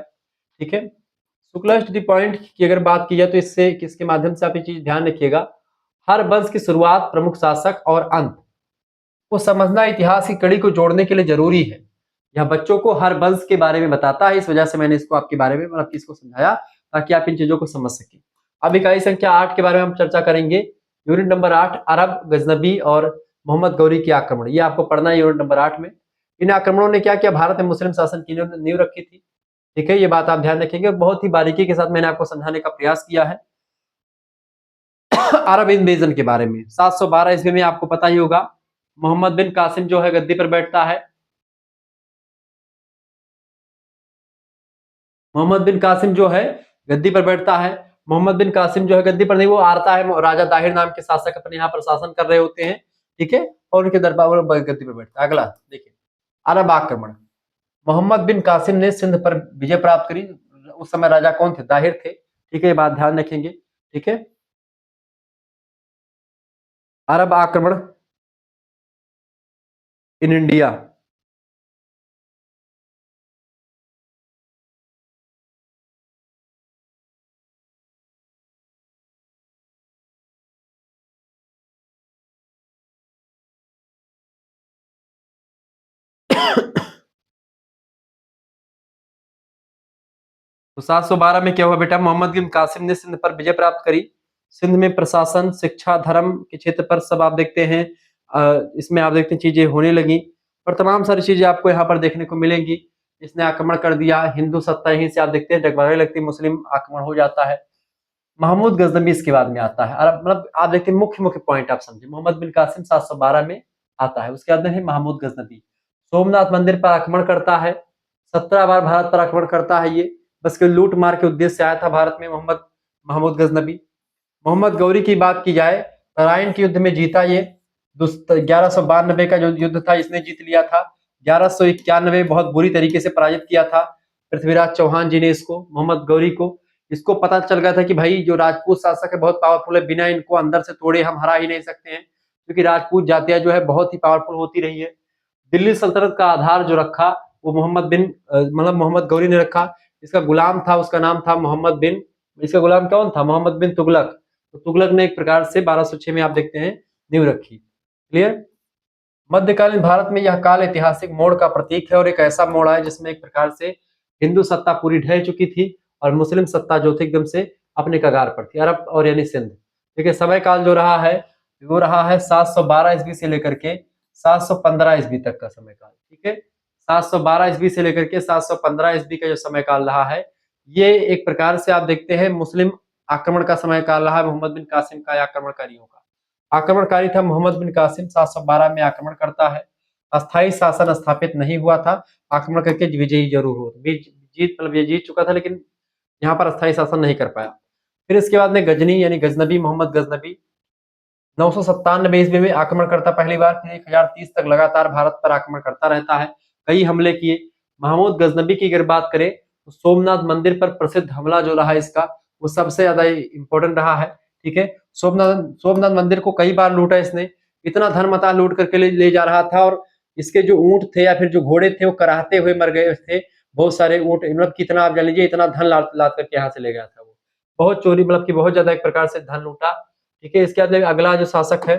S1: ठीक है। शुक्ला स्टडी पॉइंट की अगर बात की जाए तो इससे किसके माध्यम से आप ये चीज ध्यान रखिएगा, हर वंश की शुरुआत, प्रमुख शासक और अंत को समझना इतिहास की कड़ी को जोड़ने के लिए जरूरी है। यह बच्चों को हर वंश के बारे में बताता है, इस वजह से मैंने इसको आपके बारे में मतलब इसको समझाया ताकि आप इन चीजों को समझ सकें। अब इकाई संख्या 8 के बारे में हम चर्चा करेंगे। यूनिट नंबर 8, अरब, गजनबी और मोहम्मद गौरी के आक्रमण, ये आपको पढ़ना है यूनिट नंबर 8 में। इन आक्रमणों ने क्या किया? भारत में मुस्लिम शासन की नींव रखी थी, ठीक है। ये बात आप ध्यान रखेंगे, बहुत ही बारीकी के साथ मैंने आपको समझाने का प्रयास किया है। अरब इन्वेजन के बारे में 712 ईस्वी में आपको पता ही होगा, मोहम्मद बिन कासिम जो है गद्दी पर बैठता है। मोहम्मद बिन कासिम जो है गद्दी पर बैठता है। मोहम्मद बिन कासिम जो है गद्दी पर नहीं, वो आता है, राजा दाहिर नाम के शासक अपने यहाँ पर शासन कर रहे होते हैं, ठीक है, और उनके दरबार में गद्दी पर बैठता है। अगला देखिए, अरब आक्रमण। मोहम्मद बिन कासिम ने सिंध पर विजय प्राप्त करी। उस समय राजा कौन थे? दाहिर थे, ठीक है। ये बात ध्यान रखेंगे, ठीक है। अरब आक्रमण इन इंडिया। तो 712 में क्या हुआ बेटा? मोहम्मद बिन कासिम ने सिंध पर विजय प्राप्त करी। सिंध में प्रशासन, शिक्षा, धर्म के क्षेत्र पर सब आप देखते हैं इसमें आप देखते हैं चीजें होने लगी और तमाम सारी चीजें आपको यहाँ पर देखने को मिलेंगी। इसने आक्रमण कर दिया, हिंदू सत्ता यहीं से आप देखते हैं डगमगाने लगती, मुस्लिम आक्रमण हो जाता है। महमूद गजनबी इसके बाद में आता है। और मतलब आप देखते हैं मुख्य मुख्य पॉइंट आप समझे। मोहम्मद बिन कासिम 712 में आता है, उसके बाद में है महमूद गजनबी। सोमनाथ मंदिर पर आक्रमण करता है, 17 बार भारत पर आक्रमण करता है। ये बस के लूट मार के उद्देश्य से आया था भारत में महमूद गजनबी। मोहम्मद गौरी की बात की जाए, तराइन के युद्ध में जीता ये। 1192 का जो युद्ध था इसने जीत लिया था। 1191 बहुत बुरी तरीके से पराजित किया था पृथ्वीराज चौहान जी ने इसको, मोहम्मद गौरी को। इसको पता चल गया था कि भाई जो राजपूत शासक है बहुत पावरफुल है, बिना इनको अंदर से तोड़े हम हरा ही नहीं सकते हैं, क्योंकि राजपूत जातियां जो है बहुत ही पावरफुल होती रही है। दिल्ली सल्तनत का आधार जो रखा वो मतलब मोहम्मद गौरी ने रखा। इसका गुलाम था, उसका नाम था मोहम्मद बिन, इसका गुलाम कौन था? मोहम्मद बिन तुगलक। तो तुगलक ने एक प्रकार से 1206 में आप देखते हैं नींव रखी। क्लियर? मध्यकालीन भारत में यह काल ऐतिहासिक मोड़ का प्रतीक है और एक ऐसा मोड़ है जिसमें एक प्रकार से हिंदू सत्ता पूरी ढह चुकी थी और मुस्लिम सत्ता जो थी एकदम से अपने कगार पर थी, अरब और यानी सिंध। देखिए, समय काल जो रहा है वो रहा है 712 ईस्वी से लेकर के 715 ईस्वी तक का समय काल, ठीक है। 712 ईस्वी से लेकर के 715 ईस्वी का जो समय काल रहा है, ये एक प्रकार से आप देखते हैं मुस्लिम आक्रमण का समय काल रहा है। मोहम्मद बिन कासिम का आक्रमणकारियों का आक्रमणकारी था मोहम्मद बिन कासिम, 712 में आक्रमण करता है। अस्थायी शासन स्थापित नहीं हुआ था, आक्रमण करके विजयी जरूर हो, जीत मतलब ये जीत चुका था लेकिन यहाँ पर अस्थायी शासन नहीं कर पाया। फिर इसके बाद में गजनी यानी गजनबी, मोहम्मद गजनबी 997 ईस्वी में आक्रमण करता पहली बार, फिर 1030 तक लगातार भारत पर आक्रमण करता रहता है, कई हमले किए। महमूद गजनबी की अगर बात करें तो सोमनाथ मंदिर पर प्रसिद्ध हमला जो रहा इसका वो सबसे ज्यादा इंपॉर्टेंट रहा है, ठीक है। सोमनाथ मंदिर को कई बार लूटा इसने, इतना धन मता लूट करके ले जा रहा था और इसके जो ऊंट थे या फिर जो घोड़े थे वो कराहते हुए मर गए थे। बहुत सारे ऊंट, मतलब कितना आप जान लीजिए, इतना धन लाद करके यहाँ से ले गया था वो। बहुत चोरी, मतलब कि बहुत ज्यादा एक प्रकार से धन लूटा, ठीक है। इसके बाद अगला जो शासक है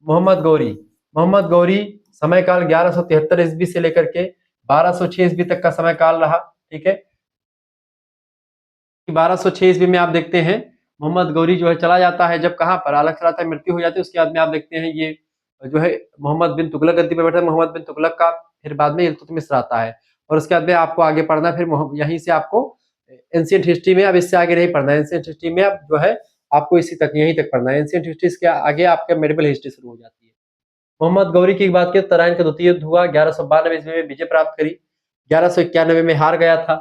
S1: मोहम्मद गौरी। मोहम्मद गौरी समय काल 1173 ईस्वी से लेकर के 1206 ईस्वी तक का समय काल रहा। ठीक है, 1206 ईस्वी में आप देखते हैं मोहम्मद गौरी जो है चला जाता है, जब कहाँ पर अलग चलाता है, मृत्यु हो जाती है। उसके बाद में आप देखते हैं ये जो है मोहम्मद बिन तुगलक गद्दी पर बैठा, मोहम्मद बिन तुगलक का फिर बाद में इल्तुतमिश आता है। और उसके बाद में आपको आगे पढ़ना, फिर यहीं से आपको एंशिएंट हिस्ट्री में अब इससे आगे नहीं पढ़ना है। एंशिएंट हिस्ट्री में अब जो है आपको इसी तक यहीं तक पढ़ना है। एंशिएंट हिस्ट्री के आगे आपके मेडिवल हिस्ट्री शुरू हो जाती है। मोहम्मद गौरी की बात करें, तराइन का द्वितीय युद्ध हुआ, 1192 ईस्वी में विजय प्राप्त करी, 1191 में हार गया था।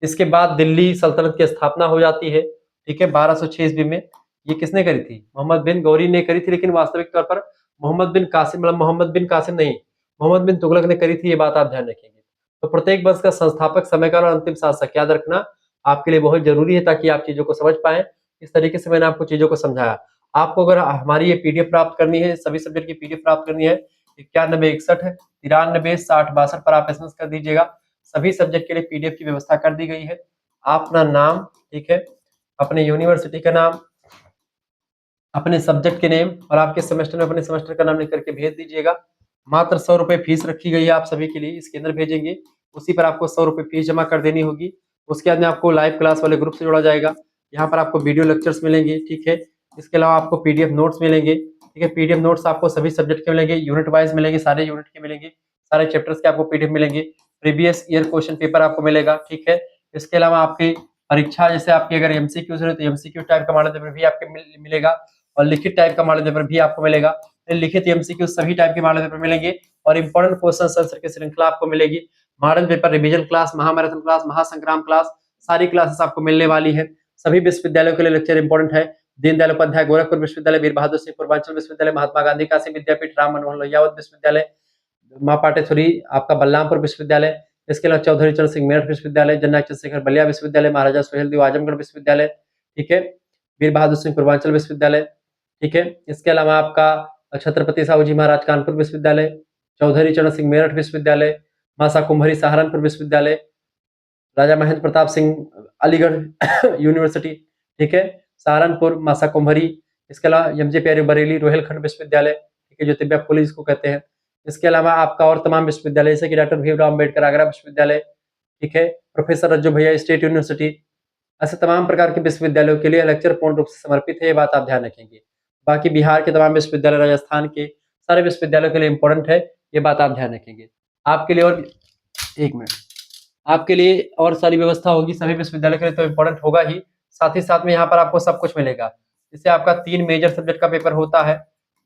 S1: इसके बाद दिल्ली सल्तनत की स्थापना हो जाती है। ठीक है, 1206 ईस्वी में। ये किसने करी थी? मोहम्मद बिन गौरी ने करी थी, लेकिन वास्तविक तौर पर मोहम्मद बिन कासिम, मतलब मोहम्मद बिन कासिम नहीं, मोहम्मद बिन तुगलक ने करी थी। ये बात आप ध्यान रखेंगे। तो प्रत्येक वंश का संस्थापक, समयकाल और अंतिम शासक याद रखना आपके लिए बहुत जरूरी है, ताकि आप चीजों को समझ पाए। इस तरीके से मैंने आपको चीजों को समझाया। आपको अगर हमारी ये पीडीएफ प्राप्त करनी है, सभी सब्जेक्ट की पीडीएफ प्राप्त करनी है, 9161 93 60 62 पर आप एसएमएस कर दीजिएगा। सभी सब्जेक्ट के लिए पीडीएफ की व्यवस्था कर दी गई है। आप अपना नाम, ठीक है, अपने यूनिवर्सिटी का नाम, अपने सब्जेक्ट के नेम और आपके सेमेस्टर में अपने सेमेस्टर का नाम लिख करके भेज दीजिएगा। मात्र 100 रुपए फीस रखी गई है आप सभी के लिए। इसके अंदर भेजेंगे, उसी पर आपको 100 रुपए फीस जमा कर देनी होगी। उसके बाद में आपको लाइव क्लास वाले ग्रुप से जोड़ा जाएगा। यहाँ पर आपको वीडियो लेक्चर्स मिलेंगे। ठीक है, इसके अलावा आपको पीडीएफ नोट्स मिलेंगे। ठीक है, पीडीएफ नोट्स आपको सभी सब्जेक्ट के मिलेंगे, यूनिट वाइज मिलेंगे, सारे यूनिट के मिलेंगे, सारे चैप्टर्स के आपको पीडीएफ मिलेंगे। प्रीवियस ईयर क्वेश्चन पेपर आपको मिलेगा। ठीक है, इसके अलावा आपकी परीक्षा, जैसे आपकी अगर एमसीक्यूज है तो एमसीक्यू टाइप का मॉडल पेपर भी आपके मिलेगा, और लिखित टाइप का मॉडल पेपर भी आपको मिलेगा। लिखित एमसीक्यू सभी टाइप के मॉडल पेपर मिलेंगे, और इंपॉर्टेंट क्वेश्चन आंसर की श्रृंखला आपको मिलेगी। मॉडल पेपर रिवीजन क्लास, महामैराथन क्लास, महासंग्राम क्लास, सारी क्लासेस आपको मिलने वाली है। सभी विश्वविद्यालयों के लिए लेक्चर इंपॉर्टेंट है। दीनदयाल उपाध्याय गोरखपुर विश्वविद्यालय, वीर बहादुर सिंह पूर्वांचल विश्वविद्यालय, महात्मा गांधी काशी विद्यापीठ, राम मनोहर लोहिया विश्वविद्यालय, मां पाटेश्वरी आपका बलरामपुर विश्वविद्यालय, इसके अलावा चौधरी चरण सिंह मेरठ विश्वविद्यालय, जननायक चंद्रशेखर बलिया विश्वविद्यालय, महाराजा सुहेलदेव आजमगढ़ विश्वविद्यालय, ठीक है, वीर बहादुर सिंह पूर्वांचल विश्वविद्यालय, ठीक है। इसके अलावा आपका छत्रपति साहू जी महाराज कानपुर विश्वविद्यालय, चौधरी चरण सिंह मेरठ विश्वविद्यालय, मासा कुम्भरी सहारनपुर विश्वविद्यालय, राजा महेंद्र प्रताप सिंह अलीगढ़ यूनिवर्सिटी, ठीक है, सहारनपुर, मासा कुम्भरी। इसके अलावा एमजे प्यारे बरेली रोहेलखंड विश्वविद्यालय, ठीक है, जो तिब्बत पुलिस जिसको कहते हैं। इसके अलावा आपका और तमाम विश्वविद्यालय, जैसे कि डॉक्टर भीमराव अम्बेडकर आगरा विश्वविद्यालय, ठीक है, प्रोफेसर रज्जू भैया स्टेट यूनिवर्सिटी, ऐसे तमाम प्रकार के विश्वविद्यालयों के लिए लेक्चर पूर्ण रूप से समर्पित है। ये बात आप ध्यान रखेंगे। बाकी बिहार के तमाम विश्वविद्यालय, राजस्थान के सारे विश्वविद्यालयों के लिए इंपॉर्टेंट है, ये बात आप ध्यान रखेंगे। आपके लिए और एक मिनट, आपके लिए और सारी व्यवस्था होगी सभी विश्वविद्यालय के लिए, तो इंपॉर्टेंट होगा ही। साथ ही साथ में यहाँ पर आपको सब कुछ मिलेगा। जैसे आपका 3 मेजर सब्जेक्ट का पेपर होता है,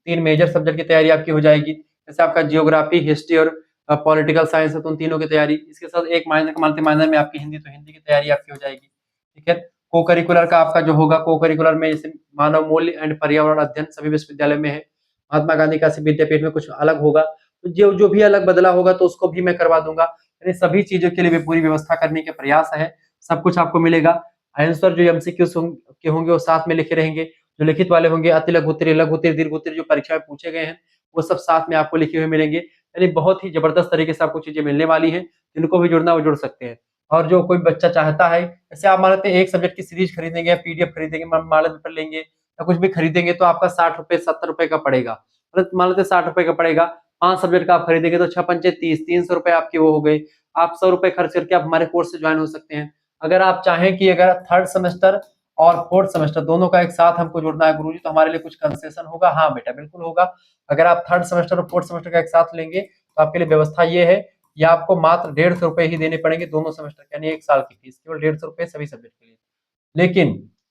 S1: 3 मेजर सब्जेक्ट की तैयारी आपकी हो जाएगी। जैसे आपका जियोग्राफी, हिस्ट्री और पॉलिटिकल साइंस है, तो उन तीनों की तैयारी। इसके साथ एक माइनर मल्टी माइनर में आपकी हिंदी, तो हिंदी की तैयारी आपकी हो जाएगी। ठीक है, को करिकुलर का आपका जो होगा, को करिकुलर में जैसे मानव मूल्य एंड पर्यावरण अध्ययन सभी विश्वविद्यालय में है। महात्मा गांधी काशी विद्यापीठ में कुछ अलग होगा, तो जो जो भी अलग बदला होगा तो उसको भी मैं करवा दूंगा। यानी सभी चीजों के लिए भी पूरी व्यवस्था करने के प्रयास है। सब कुछ आपको मिलेगा। आंसर जो एमसीक्यू के होंगे वो साथ में लिखे रहेंगे। जो लिखित वाले होंगे, अति लघु उत्तरीय, लघु उत्तरीय, दीर्घ उत्तरीय, जो परीक्षा में पूछे गए हैं वो सब साथ में आपको लिखे हुए मिलेंगे। यानी बहुत ही जबरदस्त तरीके से आपको चीजें मिलने वाली है। जिनको भी जुड़ना वो जुड़ सकते हैं। और जो कोई बच्चा चाहता है, जैसे आप मान लेते हैं एक सब्जेक्ट की सीरीज खरीदेंगे या पीडीएफ खरीदेंगे, मॉडल पेपर लेंगे या कुछ भी खरीदेंगे, तो आपका 60 रुपए 70 रुपए का पड़ेगा। मान लेते 60 रुपए का पड़ेगा, 5 सब्जेक्ट का आप खरीदेंगे तो 6 पंचे 30, 300 रुपए आपके वो हो गए। आप 100 रुपए खर्च करके आप हमारे कोर्स से ज्वाइन हो सकते हैं। अगर आप चाहें कि अगर 3rd सेमेस्टर और 4th सेमेस्टर दोनों का एक साथ हमको जुड़ना है गुरुजी, तो हमारे लिए कुछ कंसेशन होगा। हाँ बेटा, बिल्कुल होगा। अगर आप 3rd सेमेस्टर और 4th सेमेस्टर का एक साथ लेंगे तो आपके लिए व्यवस्था ये है, ये आपको मात्र 150 रुपए ही देने पड़ेंगे दोनों सेमेस्टर के, यानी 1 साल की फीस केवल 150 रुपए सभी सब्जेक्ट के लिए।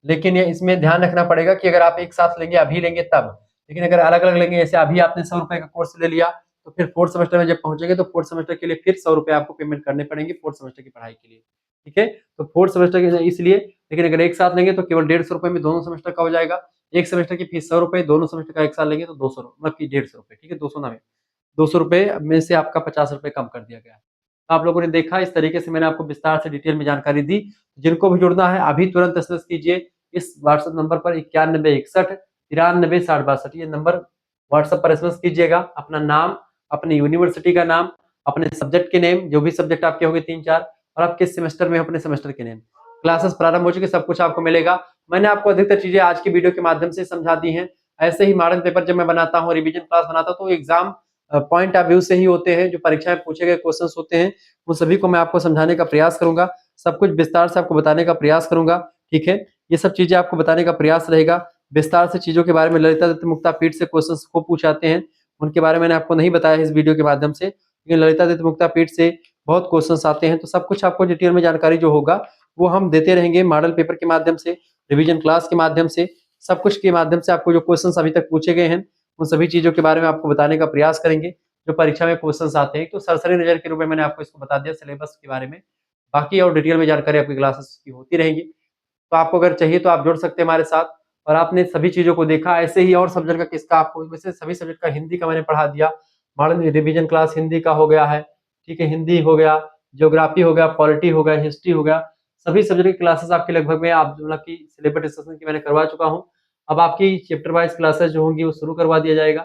S1: लेकिन ये इसमें ध्यान रखना पड़ेगा कि अगर आप एक साथ लेंगे, अभी लेंगे तब। लेकिन अगर अलग अलग लेंगे, जैसे अभी आपने 100 रुपए का कोर्स ले लिया, तो फिर 4th सेमेस्टर में जब पहुंचेंगे तो 4th सेमेस्टर के लिए फिर 100 रुपए आपको पेमेंट करने पड़ेंगे 4th सेमेस्टर की पढ़ाई के लिए। ठीक है, तो 4th सेमेस्टर के इसलिए। लेकिन अगर एक साथ लेंगे तो केवल 150 रुपए में दोनों सेमेस्टर का हो जाएगा। एक सेमेस्टर की फीस 100 रुपए, दोनों सेमेस्टर का एक साथ लेंगे तो 200 मतलब की 150 रुपए। ठीक है, 200 ना, 200 रुपए में से आपका 50 रुपए कम कर दिया गया है। आप लोगों ने देखा, इस तरीके से मैंने आपको विस्तार से डिटेल में जानकारी दी। जिनको भी जुड़ना है अभी तुरंत एसएमएस कीजिए इस व्हाट्सएप नंबर पर 9161 93 60 62। ये नंबर व्हाट्सएप पर एसएमएस कीजिएगा। अपना नाम, अपनी यूनिवर्सिटी का नाम, अपने सब्जेक्ट के नेम, जो भी सब्जेक्ट आपके होंगे 3-4, और आप किस सेमेस्टर में हो अपने सेमेस्टर के नेम। क्लासेस प्रारंभ हो चुके, सब कुछ आपको मिलेगा। मैंने आपको अधिकतर चीजें आज की वीडियो के माध्यम से समझा दी हैं। ऐसे ही मॉडल पेपर जब मैं बनाता हूँ, रिवीजन क्लास बनाता हूँ, तो एग्जाम पॉइंट ऑफ व्यू से ही होते हैं, जो परीक्षा में पूछे गए क्वेश्चंस होते हैं उन सभी को मैं आपको समझाने का प्रयास करूंगा, सब कुछ विस्तार से आपको बताने का प्रयास करूंगा। ठीक है, ये सब चीजें आपको बताने का प्रयास रहेगा, विस्तार से चीजों के बारे में। ललिता दत्त मुक्तापीठ से क्वेश्चंस को पूछाते हैं, उनके बारे में मैंने आपको नहीं बताया इस वीडियो के माध्यम से, लेकिन ललिता दत्त मुक्तापीठ से बहुत क्वेश्चंस आते हैं। तो सब कुछ आपको डिटेल में जानकारी जो होगा वो हम देते रहेंगे, मॉडल पेपर के माध्यम से, रिवीजन क्लास के माध्यम से, सब कुछ के माध्यम से आपको जो क्वेश्चंस अभी तक पूछे गए हैं उन सभी चीजों के बारे में आपको बताने का प्रयास करेंगे, जो परीक्षा में क्वेश्चंस आते हैं। तो सरसरी नजर के रूप में मैंने आपको इसको बता दिया सिलेबस के बारे में, बाकी और डिटेल में जानकारी आपकी क्लासेस की होती रहेंगी। तो आपको अगर चाहिए तो आप जुड़ सकते हैं हमारे साथ, और आपने सभी चीजों को देखा। ऐसे ही और सब्जेक्ट का किसका आपको, वैसे सभी सब्जेक्ट का हिंदी का मैंने पढ़ा दिया, मॉडल रिवीजन क्लास हिंदी का हो गया है। ठीक है, हिंदी हो गया, ज्योग्राफी हो गया, पॉलिटी हो गया, हिस्ट्री हो गया, सभी सब्जेक्ट की क्लासेस आपके लगभग में आप मतलब की सिलेबस डिस्कशन की मैंने करवा चुका हूँ। अब आपकी चैप्टर वाइज क्लासेस जो होंगी वो शुरू करवा दिया जाएगा।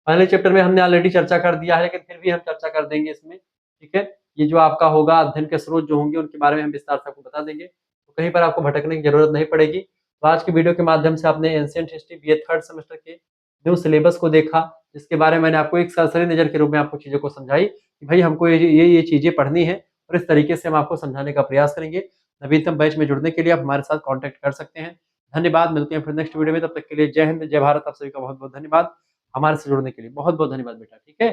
S1: पहले चैप्टर में हमने ऑलरेडी चर्चा कर दिया है, लेकिन फिर भी हम चर्चा कर देंगे इसमें। ठीक है, ये जो आपका होगा अध्ययन के स्रोत जो होंगे उनके बारे में हम विस्तार से आपको बता देंगे, तो कहीं पर आपको भटकने की जरूरत नहीं पड़ेगी। तो आज की वीडियो के माध्यम से आपने ancient history BA third semester के न्यू सिलेबस को देखा, जिसके बारे में मैंने आपको एक सरसरी नजर के रूप में आपको चीजों को समझाई कि भाई हमको ये चीजें पढ़नी है, और इस तरीके से हम आपको समझाने का प्रयास करेंगे। नवीनतम बैच में जुड़ने के लिए आप हमारे साथ कॉन्टैक्ट कर सकते हैं। धन्यवाद, मिलते हैं फिर नेक्स्ट वीडियो में, तब तक के लिए जय हिंद, जय भारत। आप सभी का बहुत बहुत धन्यवाद, हमारे से जुड़ने के लिए बहुत बहुत धन्यवाद बेटा। ठीक है,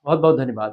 S1: बहुत बहुत धन्यवाद।